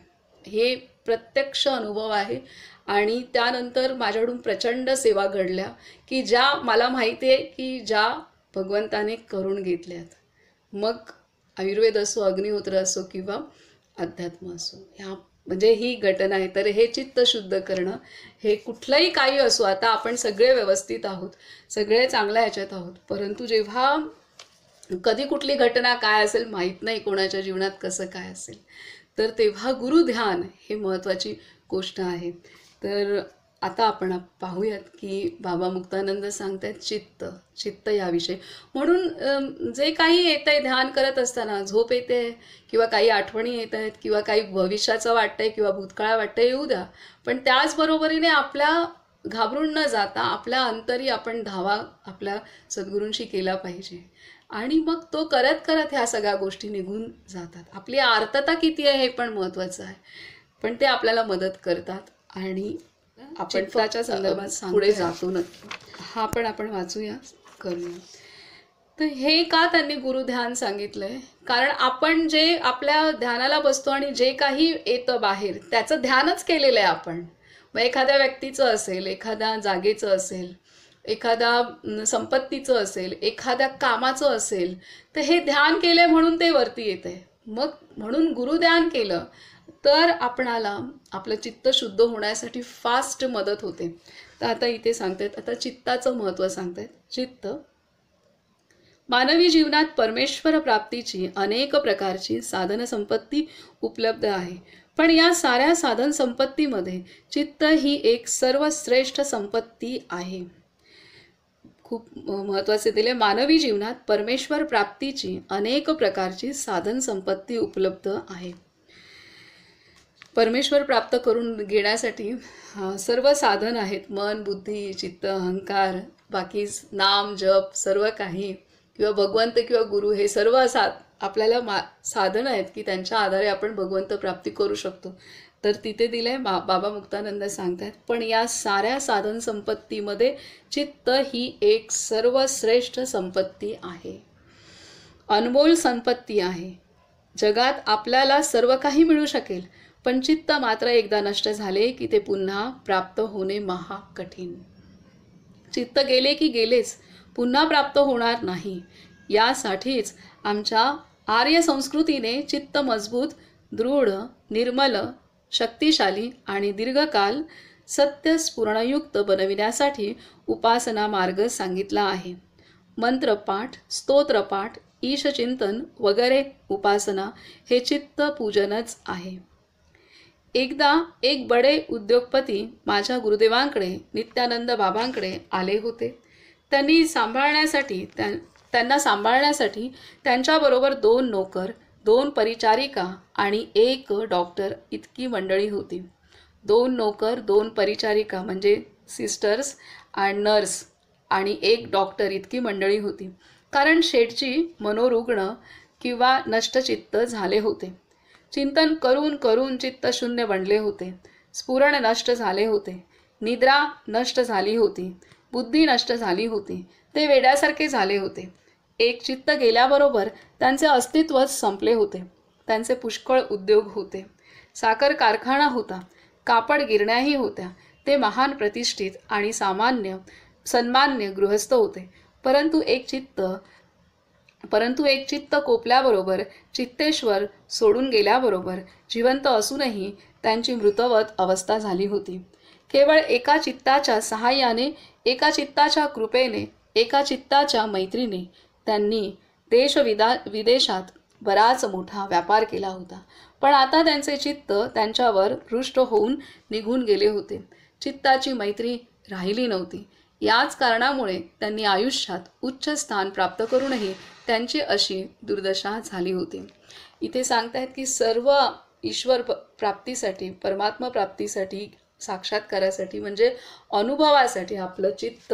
हे प्रत्यक्ष अनुभव आहे. आणि त्यानंतर माझ्याकडून प्रचंड सेवा घडल्या की ज्या मला माहिती आहे की ज्या भगवंताने करून घेतल्यात. मग आयुर्वेद असो, अग्निहोत्र असो किंवा अध्यात्म असो, ह्या म्हणजे ही घटना आहे. तर हे चित्त शुद्ध करणं, हे कुठलंही काही असो, आता आपण सगळे व्यवस्थित आहोत, सगळे चांगल्या ह्याच्यात आहोत, परंतु जेव्हा कधी कुठली घटना काय असेल माहीत नाही, कोणाच्या जीवनात कसं काय असेल, तर तेव्हा गुरुध्यान हे महत्त्वाची गोष्ट आहे. तर आता आपण पाहूयात की बाबा मुक्तानंद सांगतायत चित्त याविषयी. म्हणून जे काही येत आहे ध्यान करत असताना, झोप येते किंवा काही आठवणी येत आहेत किंवा काही भविष्याचं वाटतंय किंवा भूतकाळ वाटतंय, येऊ द्या, पण त्याचबरोबरीने आपल्या घाबरून न जाता आपल्या अंतरी आपण धावा आपल्या सद्गुरूंशी केला पाहिजे. आणि मग तो करत करत ह्या सगळ्या गोष्टी निघून जातात. आपली आर्तता किती आहे हे पण महत्त्वाचं आहे, पण ते आपल्याला मदत करतात. आणि आपण त्याच्या संदर्भात पुढे जातो नक्की, हा पण आपण वाचूया, करूया. तर हे का त्यांनी गुरुध्यान सांगितलंय, कारण आपण जे आपल्या ध्यानाला बसतो आणि जे काही येतं बाहेर त्याचं ध्यानच केलेलं आहे आपण. मग एखाद्या व्यक्तीचं असेल, एखाद्या जागेचं असेल, एखाद्या संपत्तीचं असेल, एखाद्या कामाचं असेल, तर हे ध्यान केलंय म्हणून ते वरती येत आहे. मग म्हणून गुरुध्यान केलं तर आपणाला आपलं चित्त शुद्ध होण्यासाठी फास्ट मदत होते. तर आता इथे सांगतायत, आता चित्ताचं महत्त्व सांगतायत. चित्त मानवी जीवनात परमेश्वर प्राप्तीची अनेक प्रकारची साधन संपत्ती उपलब्ध आहे, पण या साऱ्या साधन संपत्तीमध्ये चित्त ही एक सर्वश्रेष्ठ संपत्ती आहे. खूप महत्त्वाचे दिले, मानवी जीवनात परमेश्वर प्राप्तीची अनेक प्रकारची साधन संपत्ती उपलब्ध आहे. परमेश्वर प्राप्त करून घेण्यासाठी सर्व साधन आहेत, मन, बुद्धी, चित्त, अहंकार, बाकी नाम जप सर्व काही, किंवा भगवंत किंवा गुरु, हे सर्व आपल्याला साधन आहेत की त्यांच्या आधारे आपण भगवंत प्राप्ती करू शकतो. तर तिथे दिलंय बाबा मुक्तानंद सांगतात, पण या साऱ्या साधन संपत्तीमध्ये चित्त ही एक सर्वश्रेष्ठ संपत्ती आहे, अनमोल संपत्ती आहे. जगात आपल्याला सर्व काही मिळू शकेल, पण चित्त मात्र एकदा नष्ट झाले की ते पुन्हा प्राप्त होणे महा कठीण. चित्त गेले की गेलेच, पुन्हा प्राप्त होणार नाही. यासाठीच आमच्या आर्य संस्कृतीने चित्त मजबूत, दृढ, निर्मल, शक्तिशाली आणि दीर्घकाल सत्य स्फुरणयुक्त बनविण्यासाठी उपासना मार्ग सांगितला आहे. मंत्रपाठ, स्तोत्रपाठ, ईशचिंतन वगैरे उपासना हे चित्त पूजनच आहे. एकदा एक बडे उद्योगपती माझ्या गुरुदेवांकडे नित्यानंद बाबांकडे आले होते. त्यांना सांभाळण्यासाठी त्यांच्याबरोबर 2 नोकर, 2 परिचारिका आणि 1 डॉक्टर इतकी मंडळी होती. 2 नोकर, 2 परिचारिका म्हणजे सिस्टर्स आणि नर्स आणि 1 डॉक्टर इतकी मंडळी होती. कारण शेठजी मनोरुग्ण किंवा नष्टचित्त झाले होते. चिंतन करून करून चित्त शून्य बनले होते. स्फुरण नष्ट झाले होते. निद्रा नष्ट झाली होती. बुद्धी नष्ट झाली होती. ते वेड्यासारखे झाले होते. एक चित्त गेल्याबरोबर त्यांचे अस्तित्वच संपले होते. त्यांचे पुष्कळ उद्योग होते. साखर कारखाना होता. कापड गिरण्याही होत्या. ते महान प्रतिष्ठित आणि सन्मान्य गृहस्थ होते. परंतु एक चित्त कोपल्याबरोबर, चित्तेश्वर सोडून गेल्याबरोबर जिवंत असूनही त्यांची मृतवत अवस्था झाली होती. केवळ एका चित्ताच्या सहाय्याने, एका चित्ताच्या कृपेने, एका चित्ताच्या मैत्रीने त्यांनी विदेशात बराच मोठा व्यापार केला होता. पण आता त्यांचे चित्त त्यांच्यावर रुष्ट होऊन निघून गेले होते. चित्ताची मैत्री राहिली नव्हती. याच कारणामुळे त्यांनी आयुष्यात उच्च स्थान प्राप्त करूनही त्यांची अशी दुर्दशा झाली होती. इथे सांगतायत की सर्व ईश्वर प्राप्तीसाठी, परमात्मा प्राप्तीसाठी, साक्षात्कारासाठी म्हणजे अनुभवासाठी आपलं चित्त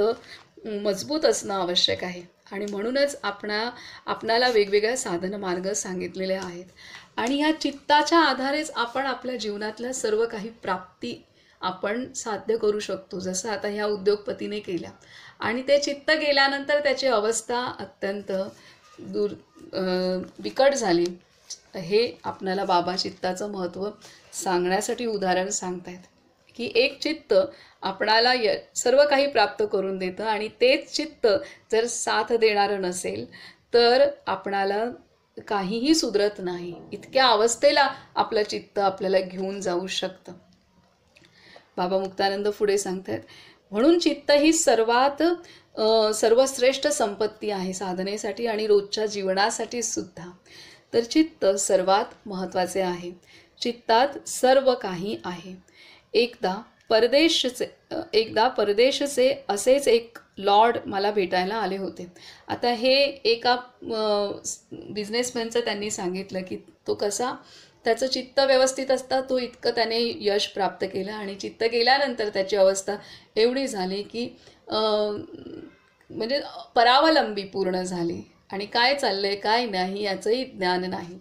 मजबूत असणं आवश्यक आहे. आणि म्हणूनच आपणाला वेगवेगळ्या साधन मार्ग सांगितलेले आहेत. आणि ह्या चित्ताच्या आधारेच आपण आपल्या जीवनातल्या सर्व काही प्राप्ती आपण साध्य करू शकतो. जसं आता ह्या उद्योगपतीने केल्या. आणि ते चित्त गेल्यानंतर त्याची अवस्था अत्यंत बिकट झाली. हे आपल्याला बाबा चित्ताचं महत्त्व सांगण्यासाठी उदाहरण सांगतायत की एक चित्त आपणाला सर्व काही प्राप्त करून देतं आणि तेच चित्त जर साथ देणारं नसेल तर आपणाला काहीही सुधरत नाही. इतक्या अवस्थेला आपलं चित्त आपल्याला घेऊन जाऊ शकतं. बाबा मुक्तानंद पुढे सांगतात, म्हणून चित्त ही सर्वश्रेष्ठ संपत्ती आहे साधनेसाठी आणि रोजच्या जीवनासाठी सुद्धा. तर चित्त सर्वात महत्त्वाचे आहे. चित्तात सर्व काही आहे. एकदा परदेशचे असेच एक लॉर्ड मला भेटायला आले होते. आता हे एका बिझनेसमॅनचं त्यांनी सांगितलं की तो कसा त्याचं चित्त व्यवस्थित असता तो इतकं त्याने यश प्राप्त केलं आणि चित्त गेल्यानंतर त्याची अवस्था एवढी झाली की म्हणजे परावलंबी पूर्ण झाली आणि काय चाललंय काय नाही याचंही ज्ञान नाही.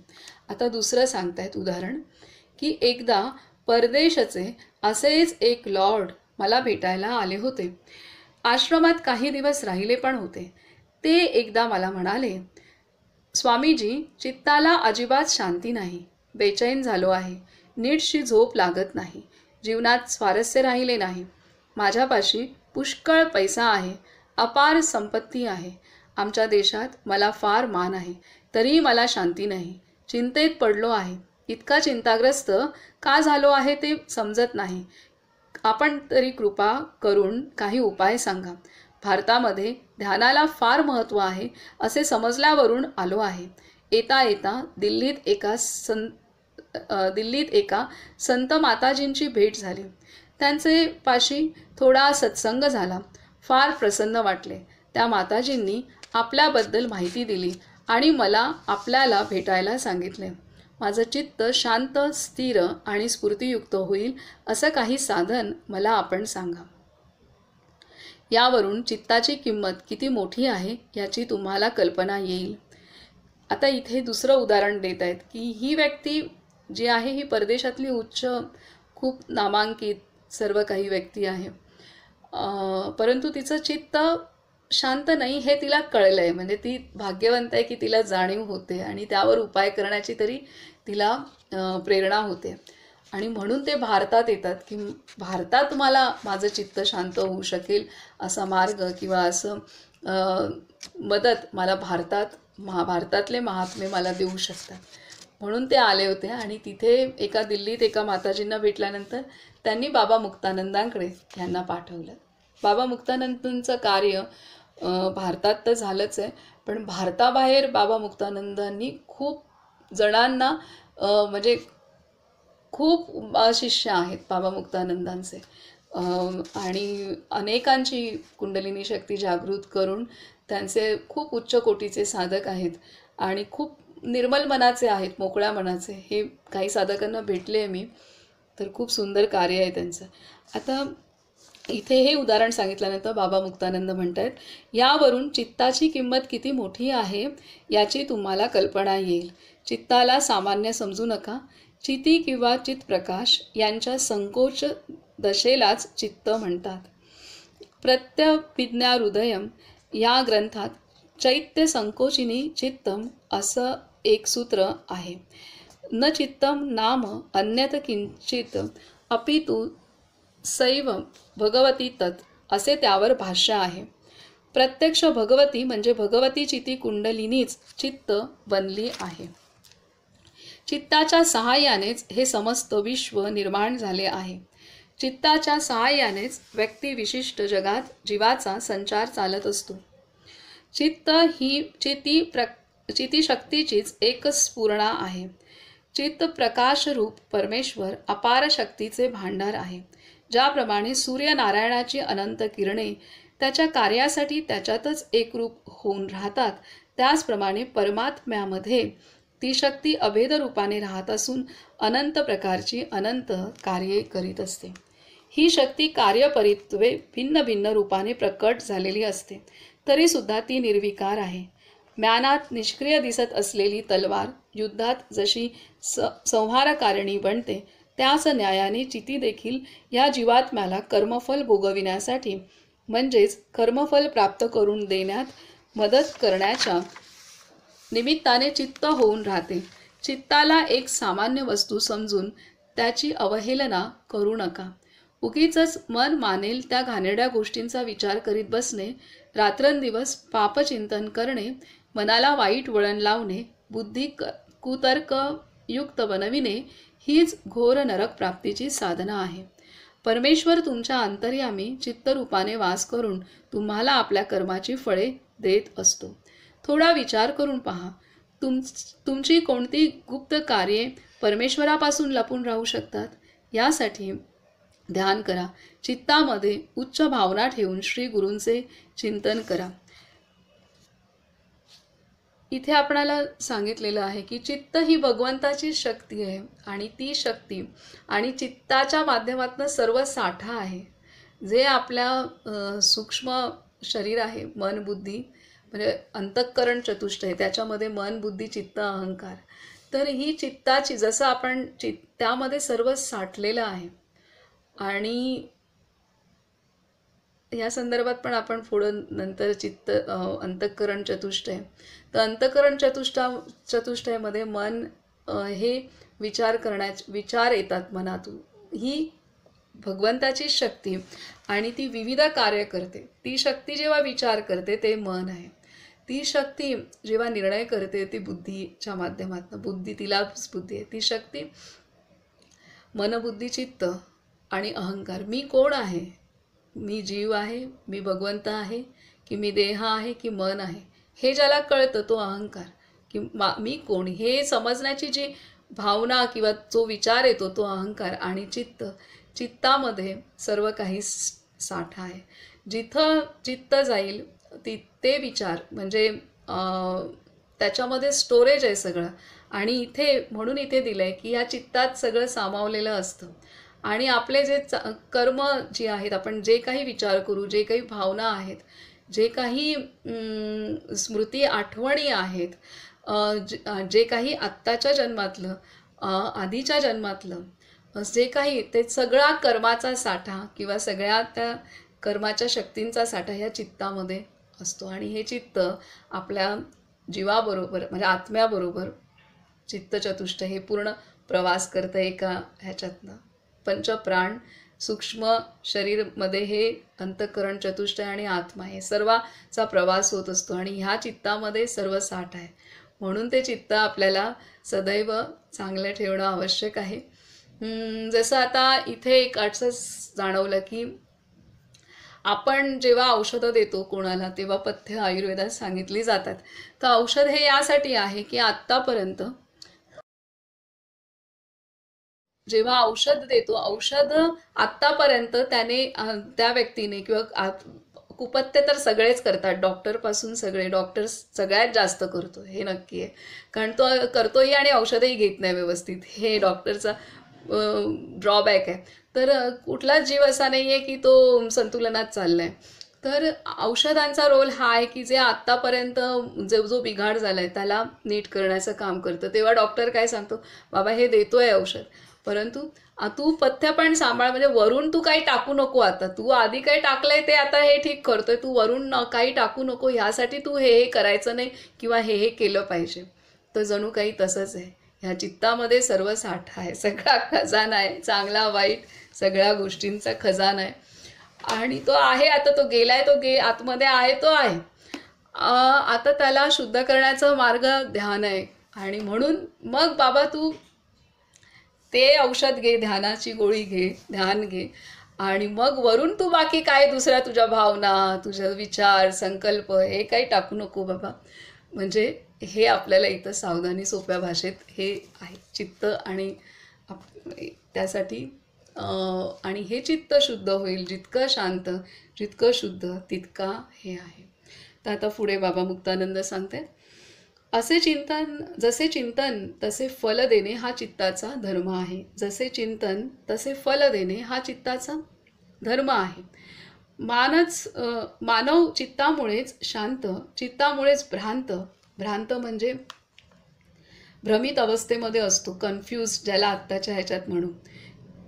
आता दुसरं सांगतायत उदाहरण की एकदा परदेशचे असेच एक लॉर्ड मला भेटायला आले होते. आश्रमात काही दिवस राहिले पण होते. ते एकदा मला म्हणाले, स्वामीजी, चित्ताला अजिबात शांती नाही. बेचैन झालो आहे. नीटशी झोप लागत नाही. जीवनात स्वारस्य राहिले नाही. माझ्यापाशी पुष्कळ पैसा आहे. अपार संपत्ती आहे. आमच्या देशात मला फार मान आहे. तरीही मला शांती नाही. चिंतेत पडलो आहे. इतका चिंताग्रस्त का झालो आहे ते समजत नाही. आपण तरी कृपा करून काही उपाय सांगा. भारतामध्ये ध्यानाला फार महत्त्व आहे असे समजल्यावरून आलो आहे. येता येता दिल्लीत एका संत माताजींची भेट झाली. त्यांचे पाशी थोडा सत्संग झाला. फार प्रसन्न वाटले. त्या माताजींनी आपल्याबद्दल माहिती दिली आणि मला आपल्याला भेटायला सांगितले. माझं चित्त शांत, स्थिर आणि स्फूर्तियुक्त होईल असं काही साधन मला आपण सांगा. यावरून चित्ताची किंमत किती मोठी आहे याची तुम्हाला कल्पना येईल. आता इथे दुसरं उदाहरण देत आहेत की ही व्यक्ती जी आहे ही परदेशातली उच्च खूप नामांकित सर्व काही व्यक्ती आहे. परंतु तिचं चित्त शांत नाही हे तिला कळलं आहे. म्हणजे ती भाग्यवंत आहे की तिला जाणीव होते आणि त्यावर उपाय करण्याची तरी तिला प्रेरणा होते. आणि म्हणून ते भारतात येतात की भारतात मला माझं चित्त शांत होऊ शकेल असा मार्ग किंवा असं मदत मला भारतातले महात्मे मला देऊ शकतात. म्हणून ते आले होते आणि तिथे एका दिल्लीत एका माताजींना भेटल्यानंतर त्यांनी बाबा मुक्तानंदांकडे ह्यांना पाठवलं. बाबा मुक्तानंदांचं कार्य भारतात तर झालंच आहे, पण भारताबाहेर बाबा मुक्तानंदांनी खूप जणांना म्हणजे खूप शिष्य आहेत बाबा मुक्तानंदांचे. आणि अनेकांची कुंडलिनी शक्ती जागृत करून त्यांचे खूप उच्च कोटीचे साधक आहेत आणि खूप निर्मल मनाचे आहेत, मोकळ्या मनाचे. हे काही साधकांना भेटले मी, तर खूप सुंदर कार्य आहे त्यांचं. आता इथे हे उदाहरण सांगितल्यानंतर बाबा मुक्तानंद म्हणतात, यावरून चित्ताची किंमत किती मोठी आहे याची तुम्हाला कल्पना येईल. चित्ताला सामान्य समजू नका. चिती किंवा चित्प्रकाश यांच्या संकोच दशेलाच चित्त म्हणतात. प्रत्यभिज्ञा हृदयम या ग्रंथात चैत्य संकोचिनी चित्तम असं एक सूत्र आहे. न चित्तम नाम अन्यत किंचित अपितु सैव भगवती तत् असे त्यावर भाष्य आहे. प्रत्यक्ष भगवती म्हणजे भगवती चिती कुंडलिनीच चित्त बनली आहे. चित्ताच्या सहाय्यानेच हे समस्त विश्व निर्माण झाले आहे. चित्ताच्या सहाय्यानेच व्यक्ती विशिष्ट जगात जीवाचा संचार चालत असतो. चित्त ही चितिशक्तीचीच एकच स्फुरणा आहे. चित्त प्रकाशरूप परमेश्वर अपार शक्तीचे भांडार आहे. ज्याप्रमाणे सूर्यनारायणाची अनंत किरणे त्याच्या कार्यासाठी त्याच्यातच एकरूप होऊन राहतात, त्याचप्रमाणे परमात्म्यामध्ये ती शक्ती अभेद रूपाने राहत असून अनंत प्रकारची अनंत कार्ये करीत असते. ही शक्ती कार्यपरित्वे भिन्न भिन्न रूपाने प्रकट झालेली असते, तरीसुद्धा ती निर्विकार आहे. म्यानात निष्क्रिय दिसत असलेली तलवार युद्धात जशी संहारकारिणी बनते, त्याच न्यायाने चिती देखील या जीवात्म्याला कर्मफल भोगविण्यासाठी म्हणजेच कर्मफल प्राप्त करून देण्यात मदत करण्याच्या निमित्ताने चित्त होऊन राहते. चित्ताला एक सामान्य वस्तू समजून त्याची अवहेलना करू नका. उगीचच मन मानेल त्या घाणेरड्या गोष्टींचा विचार करीत बसणे, रात्रंदिवस पापचिंतन करणे, मनाला वाईट वळण लावणे, बुद्धी कुतर्कयुक्त बनविणे हीच घोर नरक प्राप्तीची साधना आहे. परमेश्वर तुमच्या अंतर्यामी चित्तरूपाने वास करून तुम्हाला आपल्या कर्माची फळे देत असतो. थोडा विचार करून पहा, तुमची कोणती गुप्त कार्ये परमेश्वरापासून लपून राहू शकतात? यासाठी ध्यान करा. चित्तामध्ये उच्च भावना ठेवून श्री गुरूंचे चिंतन करा. इथे आपणाला सांगितलेलं आहे की चित्त ही भगवंताची शक्ती आहे आणि ती शक्ती आणि चित्ताच्या माध्यमातून सर्व साठा आहे. जे आपल्या सूक्ष्म शरीर आहे, मन बुद्धी म्हणजे अंतःकरण चतुष्टय, त्याच्यामध्ये मन बुद्धी चित्त अहंकार, तर ही चित्ताची जसं आपण त्यामध्ये सर्व साठलेलं आहे. आणि या संदर्भात पण आपण पुढं नंतर अंतःकरण चतुष्टय, तर अंतःकरण चतुष्टयमध्ये मन हे विचार येतात मनातून. ही भगवंताची शक्ती आणि ती विविध कार्य करते. ती शक्ती जेव्हा विचार करते ते मन आहे. ती शक्ती जेव्हा निर्णय करते ती बुद्धीच्या माध्यमातून, बुद्धी तिलाच बुद्धी आहे. ती शक्ती मनबुद्धी चित्त आणि अहंकार. मी कोण आहे? मी जीव आहे, मी भगवंत आहे, की मी देह आहे, की मन आहे, हे ज्याला कळतं तो अहंकार. की मी कोण हे समजण्याची जी भावना किंवा जो विचार येतो तो अहंकार. आणि चित्तामध्ये सर्व काही साठा आहे. जिथं चित्त जाईल ते विचार म्हणजे त्याच्यामध्ये स्टोरेज आहे सगळं. आणि म्हणून इथे दिलं आहे की या चित्तात सगळं सामावलेलं असतं. आणि आपले जे कर्म जी आहेत, आपण जे काही विचार करू, जे काही भावना आहेत, जे काही स्मृती आठवणी आहेत, जे काही आत्ताच्या जन्मातलं आधीच्या जन्मातलं जे काही, ते सगळा कर्माचा साठा किंवा सगळ्या त्या कर्माच्या शक्तींचा साठा ह्या चित्तामध्ये असतो. आणि हे चित्त आपल्या जीवाबरोबर म्हणजे आत्म्याबरोबर चित्तचतुष्ट हे पूर्ण प्रवास करतं एका ह्याच्यातनं. पंचप्राण सूक्ष्म शरीरमध्ये हे अंतःकरण चतुष्टय आणि आत्मा हे सर्वाचा प्रवास होत असतो. आणि ह्या चित्तामध्ये सर्व साठ आहे. म्हणून ते चित्त आपल्याला सदैव चांगलं ठेवणं आवश्यक आहे. जसं आता इथे एक असं जाणवलं की आपण जेव्हा औषधं देतो कोणाला तेव्हा पथ्य आयुर्वेदात सांगितली जातात. तर औषध हे यासाठी आहे की आत्तापर्यंत जेव्हा औषध देतो, औषध आत्तापर्यंत त्याने त्या व्यक्तीने किंवा कुपथ्य तर सगळेच करतात, डॉक्टरपासून सगळे. डॉक्टर सगळ्यात जास्त करतो हे नक्की आहे, कारण तो करतोही आणि औषधही घेत नाही व्यवस्थित. हे डॉक्टरचा ड्रॉबॅक आहे. तर कुठलाच जीव असा नाही आहे की तो संतुलनात चाललाय. तर औषधांचा रोल हा आहे की जे आत्तापर्यंत जो जो बिघाड झालाय त्याला नीट करण्याचं काम करतं. तेव्हा डॉक्टर काय सांगतो, बाबा हे देतोय औषध, परंतु तू पथ्य पण सांभाळ. म्हणजे वरून तू काही टाकू नको. आता तू आधी काही टाकलंय ते आता हे ठीक करतोय, तू वरून काही टाकू नको, ह्यासाठी तू हे करायचं नाही किंवा हे केलं पाहिजे. तर जणू काही तसंच आहे. ह्या चित्तामध्ये सर्व साठा आहे, सगळा खजाना आहे, चांगला वाईट सगळ्या गोष्टींचा खजाना आहे. आणि तो आहे, आता तो गेलाय, तो आतमध्ये आहे, तो आहे. आता त्याला शुद्ध करण्याचा मार्ग ध्यान आहे. आणि म्हणून मग बाबा तू ते औषध घे, ध्यानाची गोळी घे, ध्यान घे, आणि मग वरून तू बाकी काय दुसऱ्या तुझ्या भावना, तुझे विचार, संकल्प हे काही टाकू नको बाबा. म्हणजे हे आपल्याला इथं सावधानी सोप्या भाषेत हे आहे चित्त. आणि त्यासाठी आणि हे चित्त शुद्ध होईल जितकं शांत, जितकं शुद्ध तितका हे आहे. तर आता पुढे बाबा मुक्तानंद सांगते, जसे चिंतन तसे फल देणे हा चित्ताचा धर्म आहे. जसे चिंतन तसे फल देणे हा चित्ताचा धर्म आहे. मानव चित्तामुळेच शांत, चित्तामुळेच भ्रांत. भ्रांत म्हणजे भ्रमित अवस्थेमध्ये असतो, कन्फ्यूज ज्याला आत्ताच्या ह्याच्यात म्हणू.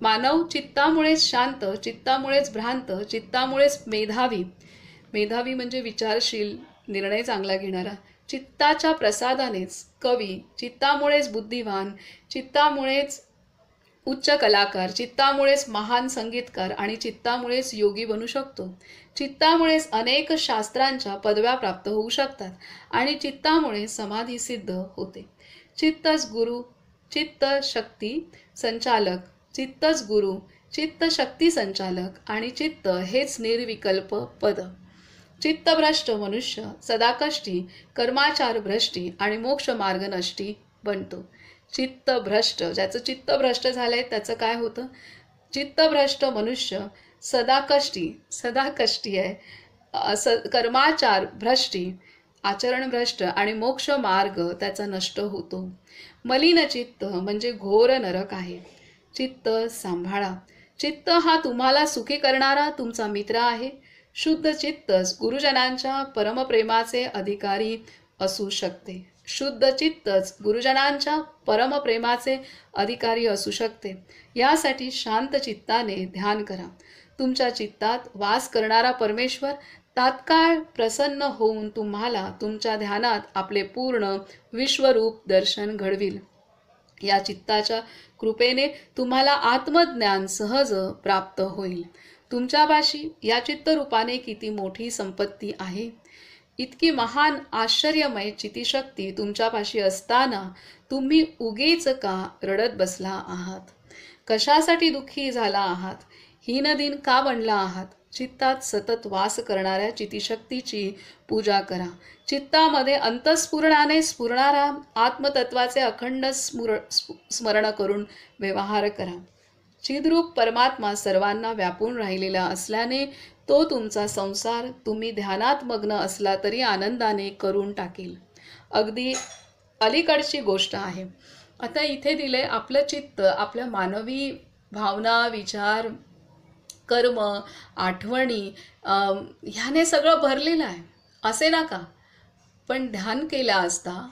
मानव चित्तामुळेच शांत, चित्तामुळेच भ्रांत, चित्तामुळेच मेधावी. मेधावी म्हणजे विचारशील, निर्णय चांगला घेणारा. चित्ताच्या प्रसादानेच कवी, चित्तामुळेच बुद्धिवान, चित्तामुळेच उच्च कलाकार, चित्तामुळेच महान संगीतकार आणि चित्तामुळेच योगी बनू शकतो. चित्तामुळेच अनेक शास्त्रांच्या पदव्या प्राप्त होऊ शकतात आणि चित्तामुळे समाधी सिद्ध होते. चित्तच गुरु, चित्त शक्ती संचालक, चित्तच गुरु, चित्त शक्ती संचालक आणि चित्त हेच निर्विकल्प पद. चित्तभ्रष्ट मनुष्य सदाकष्टी, कर्माचार भ्रष्टी आणि मोक्ष मार्ग नष्टी बनतो. चित्तभ्रष्ट, ज्याचं चित्त भ्रष्ट झालंय त्याचं काय होतं? चित्तभ्रष्ट मनुष्य सदा कष्टी आहे, कर्माचार भ्रष्टी, आचरण भ्रष्ट आणि मोक्ष मार्ग त्याचा नष्ट होतो. मलिन चित्त म्हणजे घोर नरक आहे. चित्त सांभाळा. चित्त हा तुम्हाला सुखी करणारा तुमचा मित्र आहे. शुद्ध चित्तच गुरुजनांच्या परमप्रेमाचे अधिकारी असू शकते. शुद्ध चित्तच गुरुजनांच्या परमप्रेमाचे अधिकारी असू शकते. यासाठी शांत चित्ताने ध्यान करा. तुमच्या चित्तात वास करणारा परमेश्वर तात्काळ प्रसन्न होऊन तुम्हाला तुमच्या ध्यानात आपले पूर्ण विश्वरूप दर्शन घडविल. या चित्ताच्या कृपेने तुम्हाला आत्मज्ञान सहज प्राप्त होईल. तुमच्यापाशी या चित्तरूपाने किती मोठी संपत्ती आहे. इतकी महान आश्चर्यमय चितिशक्ती तुमच्यापाशी असताना तुम्ही उगीच का रडत बसला आहात? कशासाठी दुःखी झाला आहात? हीनदीन का बनला आहात? चित्तात सतत वास करणाऱ्या चितिशक्तीची पूजा करा. चित्तामध्ये अंतस्फुरणाने स्फुरणारा आत्मतत्वाचे अखंड स्मरण करून व्यवहार करा. चिद्रूप परमात्मा सर्वांना व्यापून राहिलेला असल्याने तो तुमचा संसार तुम्ही ध्यानात मग्न असला तरी आनंदाने करून टाकेल. अगदी अलीकडची गोष्ट आहे. आता इथे दिले आपलं चित्त आपल्या मानवी भावना, विचार, कर्म, आठवणी ह्याने सगळं भरलेलं आहे असे नका. पण ध्यान केला असता,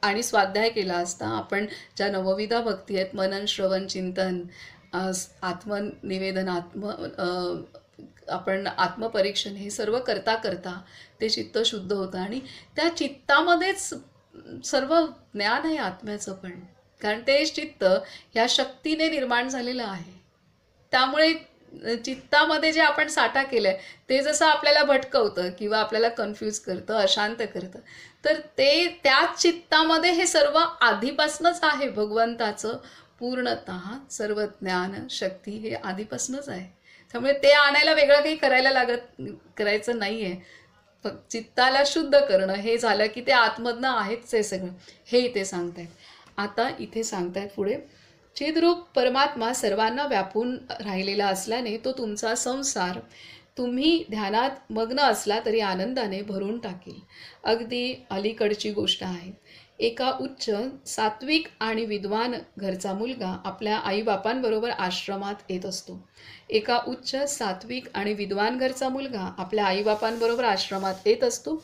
आणि स्वाध्याय केला असता, आपण ज्या नवविधा भक्ती आहेत, मनन, श्रवण, चिंतन, आत्मनिवेदन, आपण आत्मपरीक्षण, हे सर्व करता करता ते चित्त शुद्ध होतं. आणि त्या चित्तामध्येच सर्व ज्ञान आहे आत्म्याचं पण, कारण ते चित्त ह्या शक्तीने निर्माण झालेलं आहे. त्यामुळे चित्तामध्ये जे आपण साठा केलाय ते जसं आपल्याला भटकवतं किंवा आपल्याला कन्फ्यूज करतं, अशांत करतं, तर ते त्याच चित्तामध्ये हे सर्व आधीपासूनच आहे. भगवंताचं पूर्णतः सर्व ज्ञान शक्ती हे आधीपासूनच आहे. त्यामुळे ते आणायला वेगळं काही करायचं नाही आहे. फक्त चित्ताला शुद्ध करणं हे झालं की ते आतमधनं आहेच आहे सगळं, हे इथे सांगतायत. आता इथे सांगतायत पुढे, चिद्रूप परमात्मा सर्वांना व्यापून राहिलेला असल्याने तो तुमचा संसार तुम्ही ध्यानात मग्न असला तरी आनंदाने भरून टाकील. अगदी अलीकडची गोष्ट आहे. एका उच्च सात्विक आणि विद्वान घरचा मुलगा आपल्या आईबापांबरोबर आश्रमात येत असतो. एका उच्च सात्विक आणि विद्वान घरचा मुलगा आपल्या आईबापांबरोबर आश्रमात येत असतो.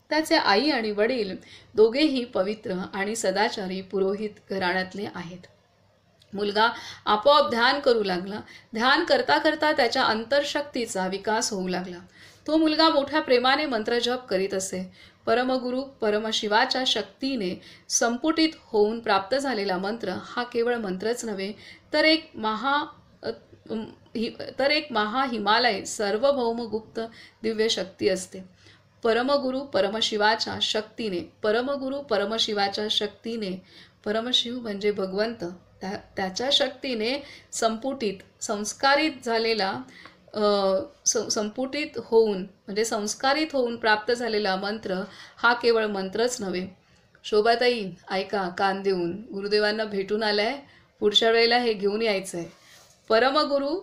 त्याचे आई आणि वडील दोघेही पवित्र आणि सदाचारी पुरोहित घराण्यातले आहेत. मुलगा आपोआप ध्यान करू लागला. ध्यान करता करता त्याच्या अंतर्शक्तीचा विकास होऊ लागला. तो मुलगा मोठ्या प्रेमाने मंत्रजप करीत असे. परमगुरु परमशिवाच्या शक्तीने संपुटित होऊन प्राप्त झालेला मंत्र हा केवळ मंत्रच नव्हे, तर एक महाहिमालय सार्वभौम गुप्त दिव्य शक्ती असते. परमगुरु परमशिवाच्या शक्तीने, परमशिव म्हणजे भगवंत, त्याच्या शक्तीने संस्कारित होऊन प्राप्त झालेला मंत्र हा केवळ मंत्रच नव्हे. शोभाताई ऐका, कान देऊन, गुरुदेवांना भेटून आलाय, पुढच्या वेळेला हे घेऊन यायचं आहे. परमगुरु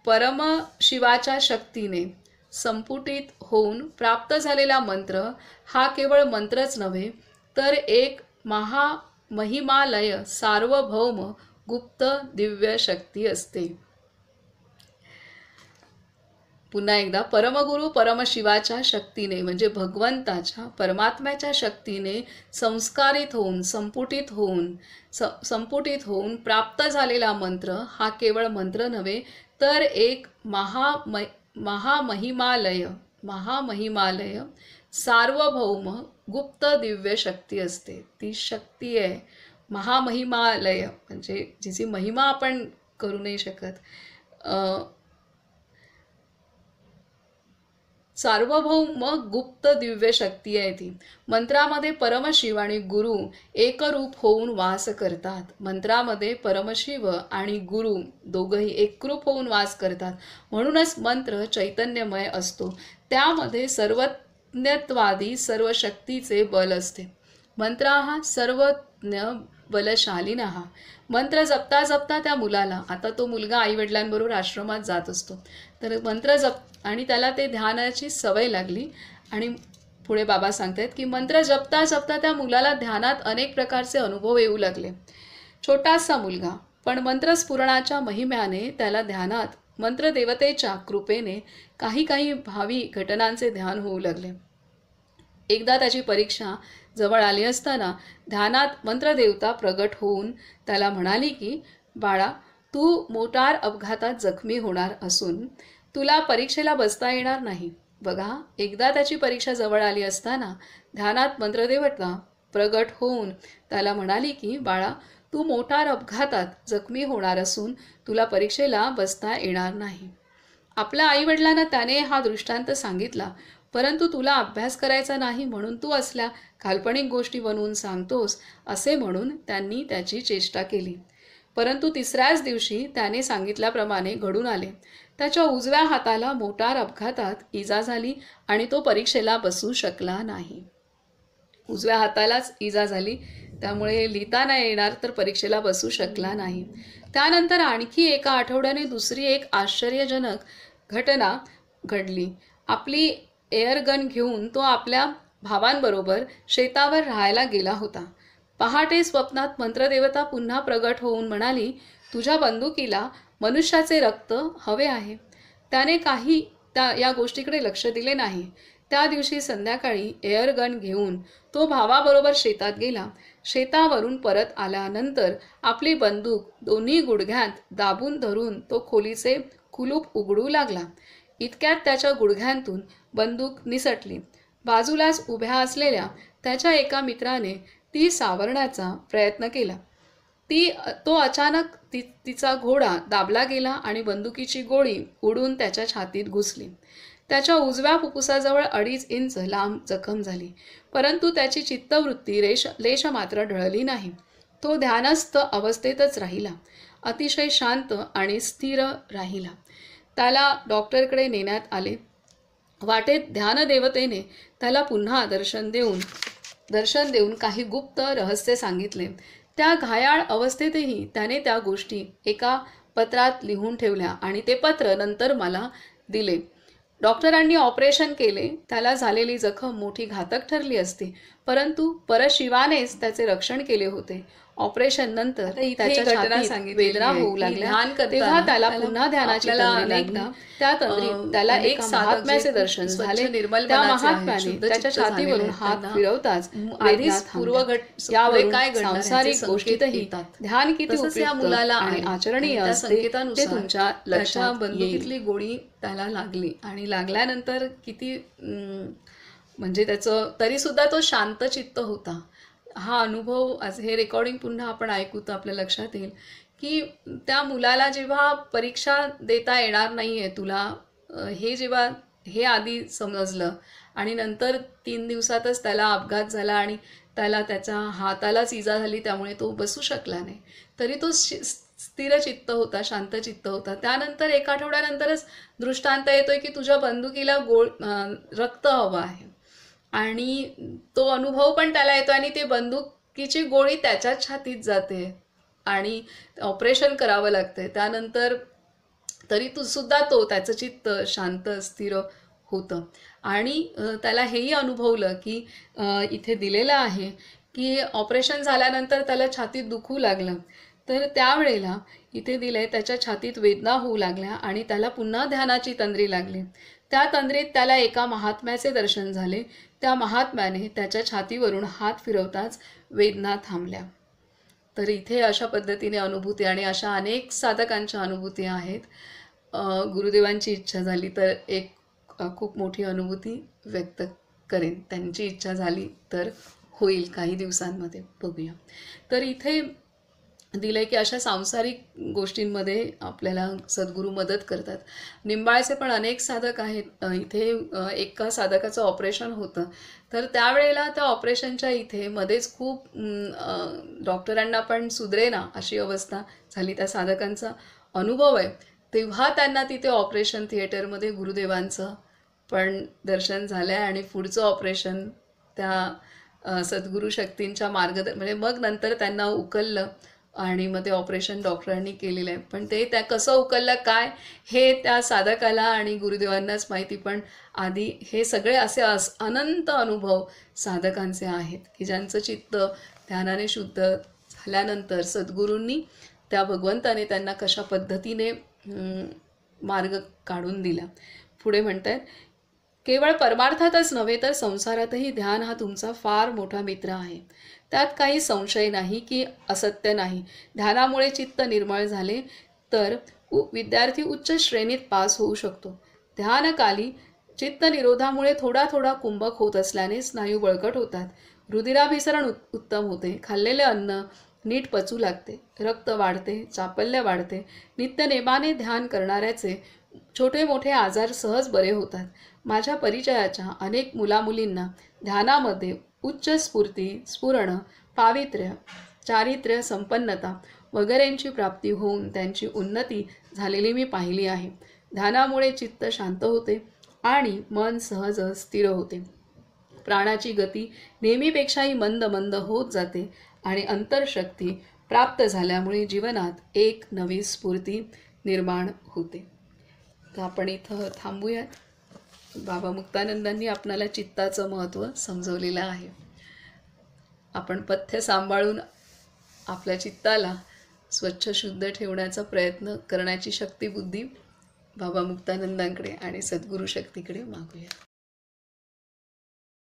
परमशिवाच्या शक्तीने संपुटित होऊन प्राप्त झालेला मंत्र हा केवळ मंत्रच नव्हे, तर एक महिमालय सार्वभौम गुप्त दिव्य शक्ती असते. पुन्हा एकदा, परमगुरु परमशिवाच्या शक्तीने म्हणजे भगवंताच्या परमात्म्याच्या शक्तीने संपुटित होऊन प्राप्त झालेला मंत्र हा केवळ मंत्र नव्हे, तर एक महामहिमालय सार्वभौम गुप्त दिव्य शक्ती असते. ती शक्ती आहे महामहिमालय, म्हणजे जिची महिमा आपण करू नाही शकत. सार्वभौम गुप्त दिव्य शक्ती आहे ती. मंत्रामध्ये परमशिव आणि गुरु एकरूप होऊन वास करतात. मंत्रामध्ये परमशिव आणि गुरु दोघंही एकरूप होऊन वास करतात. म्हणूनच मंत्र चैतन्यमय असतो. त्यामध्ये सर्वज्ञत्वादी सर्व शक्तीचे बल असते. मंत्र हा सर्वज्ञ बलशालिनः. मंत्र जपता जपता त्या मुलाला, आता तो मुलगा आईवडिलांबरोबर आश्रमात जात असतो, तर मंत्र आणि त्याला ते ध्यानाची सवय लागली. आणि पुढे बाबा सांगतात की मंत्र जपता जपता त्या मुलाला ध्यानात अनेक प्रकारचे अनुभव येऊ लागले. छोटासा मुलगा, पण मंत्रस्फुरणाच्या महिम्याने त्याला ध्यानात मंत्रदेवतेच्या कृपेने काही काही भावी घटनांचे ध्यान होऊ लागले. एकदा त्याची परीक्षा जवळ आली असताना ध्यानात मंत्रदेवता प्रगट होऊन त्याला म्हणाली की, बाळा, तू मोटार अपघातात जखमी होणार असून तुला परीक्षेला बसता येणार नाही. बघा, एकदा त्याची परीक्षा जवळ आली असताना ध्यानात मंत्रदेवता प्रगट होऊन त्याला म्हणाली की, बाळा, तू मोटार अपघातात जखमी होणार असून तुला परीक्षेला बसता येणार नाही. आपल्या आईवडिलांना त्याने हा दृष्टांत सांगितला, परंतु तुला अभ्यास करायचा नाही म्हणून तू असल्या काल्पनिक गोष्टी बनवून सांगतोस असे म्हणून त्यांनी त्याची चेष्टा केली. परंतु तिसऱ्याच दिवशी त्याने सांगितल्याप्रमाणे घडून आले. त्याच्या उजव्या हाताला मोटार अपघातात इजा झाली आणि तो परीक्षेला बसू शकला नाही. उजव्या हातालाच इजा झाली, त्यामुळे लिहिता नाही येणार, तर परीक्षेला बसू शकला नाही. त्यानंतर आणखी एका आठवड्याने दुसरी एक आश्चर्यजनक घटना घडली. आपली एअरगन घेऊन तो आपल्या भावांबरोबर शेतावर राहायला गेला होता. पहाटे स्वप्नात मंत्रदेवता पुन्हा प्रगट होऊन म्हणाली, तुझ्या बंदुकीला मनुष्याचे रक्त हवे आहे. त्याने या गोष्टीकडे लक्ष दिले नाही. त्या दिवशी संध्याकाळी एअरगन घेऊन तो भावाबरोबर शेतात गेला. शेतावरून परत आल्यानंतर आपली बंदूक दोन्ही गुडघ्यात दाबून धरून तो खोलीचे कुलूप उघडू लागला. इतक्यात त्याच्या गुडघ्यांतून बंदूक निसटली. बाजूलाच उभ्या असलेल्या त्याच्या एका मित्राने ती सावरण्याचा प्रयत्न केला. तो अचानक तिचा घोडा दाबला गेला आणि बंदुकीची गोळी उडून त्याच्या छातीत घुसली. त्याच्या उजव्या फुफ्फुसाजवळ 2.5 इंच लांब जखम झाली, परंतु त्याची चित्तवृत्ती लेश मात्र ढळली नाही. तो ध्यानस्थ अवस्थेतच राहिला, अतिशय शांत आणि स्थिर राहिला. त्याला डॉक्टरकडे नेण्यात आले. वाटेत ध्यानदेवतेने त्याला पुन्हा दर्शन देऊन काही गुप्त रहस्य सांगितले. त्या घायाळ अवस्थेतही त्याने त्या गोष्टी एका पत्रात लिहून ठेवल्या आणि ते पत्र नंतर मला दिले. डॉक्टरांनी ऑपरेशन केले. त्याला झालेली जखम मोठी घातक ठरली असती, परंतु परशिवानेच त्याचे रक्षण केले होते. ऑपरेशन नंतर त्याच्या छातीत वेदना होऊ लागल्या, तेव्हा त्याला पुन्हा ध्यानाची तंद्री लागली. त्या तंद्रीत त्याला एक महात्म्याचे दर्शन झाले. त्या महात्म्याने त्याच्या छातीवरून हात फिरवताच वेदना थांबल्या. यावरून सांसारिक गोष्टीतही ध्यान किती उपयुक्त आणि आचरणीय असते ते तुमच्या लक्षात बंदुकीतली गोळी त्याला लागली आणि लागल्यानंतर किती म्हणजे त्याचं तरीसुद्धा तो शांतचित्त होता. हा अनुभव आज हे रेकॉर्डिंग पुन्हा आपण ऐकू तर आपल्या लक्षात येईल की त्या मुलाला जेव्हा परीक्षा देता येणार नाही आहे तुला, जेव्हा हे आधी समजलं आणि नंतर 3 दिवसातच त्याला अपघात झाला आणि त्याला त्याच्या हातालाच इजा झाली, त्यामुळे तो बसू शकला नाही, तरी तो स्थिर चित्त होता, शांत चित्त होता. त्यानंतर 1 आठवड्यानंतरच दृष्टांत येतोय की तुझ्या बंदुकीला रक्त हवं आहे आणि तो अनुभव पण त्याला येतो आणि ते बंदुकीची गोळी त्याच्याच छातीत जाते आणि ऑपरेशन करावं लागतंय. त्यानंतर तरी सुद्धा त्याचं चित्त शांत स्थिर होतं आणि त्याला हेही अनुभवलं की इथे दिलेलं आहे की ऑपरेशन झाल्यानंतर त्याला छातीत दुखू लागलं, तर त्यावेळेला इथे दिलंय त्याच्या छातीत वेदना होऊ लागल्या आणि त्याला पुन्हा ध्यानाची तंद्री लागली. त्या तंद्रीत त्याला एका महात्म्याचे दर्शन झाले. त्या महात्म्याने त्याच्या छातीवरून हात फिरवताच वेदना थांबल्या. तर इथे अशा पद्धतीने अनुभूती आणि अशा अनेक साधकांच्या अनुभूती आहेत. गुरुदेवांची इच्छा झाली तर एक खूप मोठी अनुभूती व्यक्त करेन, त्यांची इच्छा झाली तर होईल काही दिवसांमध्ये, बघूया. तर इथे दिलंय की अशा सांसारिक गोष्टींमध्ये आपल्याला सद्गुरू मदत करतात. निंबाळचे पण अनेक साधक आहेत. इथे एका साधकाचं ऑपरेशन होतं, तर त्यावेळेला त्या ऑपरेशनच्या इथे मध्येच खूप डॉक्टरांना पण सुधरेना अशी अवस्था झाली. त्या साधकांचा अनुभव आहे, तेव्हा त्यांना तिथे ऑपरेशन थिएटरमध्ये गुरुदेवांचं पण दर्शन झालं आहे आणि पुढचं ऑपरेशन त्या सद्गुरू शक्तींच्या म्हणजे मग नंतर त्यांना उकललं आणि मग ते ऑपरेशन डॉक्टरांनी केलेलं आहे. पण ते त्या कसं उकललं काय हे त्या साधकाला आणि गुरुदेवांनाच माहिती. पण आधी हे सगळे असे अनंत अनुभव साधकांचे आहेत की ज्यांचं चित्त ध्यानाने शुद्ध झाल्यानंतर सद्गुरूंनी त्या भगवंताने त्यांना कशा पद्धतीने मार्ग काढून दिला. पुढे म्हणतात, केवळ परमार्थातच नव्हे तर संसारातही ध्यान हा तुमचा फार मोठा मित्र आहे. त्यात काही संशय नाही की असत्य नाही. ध्यानामुळे चित्त निर्मळ झाले तर विद्यार्थी उच्च श्रेणीत पास होऊ शकतो. ध्यानकाली चित्त निरोधामुळे थोडा थोडा कुंभक होत असल्याने स्नायू बळकट होतात, रुधिराभिसरण उत्तम होते, खाल्लेले अन्न नीट पचू लागते, रक्त वाढते, चापल्य वाढते. नित्यनेमाने ध्यान करणाऱ्याचे छोटे मोठे आजार सहज बरे होतात. माझ्या परिचयाच्या अनेक मुलामुलींना ध्यानामध्ये उच्च स्फुरण, पावित्र्य, चारित्र्य संपन्नता वगैरेंची प्राप्ती होऊन त्यांची उन्नती झालेली मी पाहिली आहे. ध्यानामुळे चित्त शांत होते आणि मन सहज स्थिर होते. प्राणाची गती नेहमीपेक्षाही मंद मंद होत जाते आणि अंतर्शक्ती प्राप्त झाल्यामुळे जीवनात एक नवी स्फूर्ती निर्माण होते. तर आपण इथं थांबूयात. बाबा मुक्तानंदांनी आपणाला चित्ताचं महत्त्व समजवलेलं आहे. आपण पथ्य सांभाळून आपल्या चित्ताला स्वच्छ शुद्ध ठेवण्याचा प्रयत्न करण्याची शक्ती बुद्धी बाबा मुक्तानंदांकडे आणि सद्गुरू शक्तीकडे मागूया.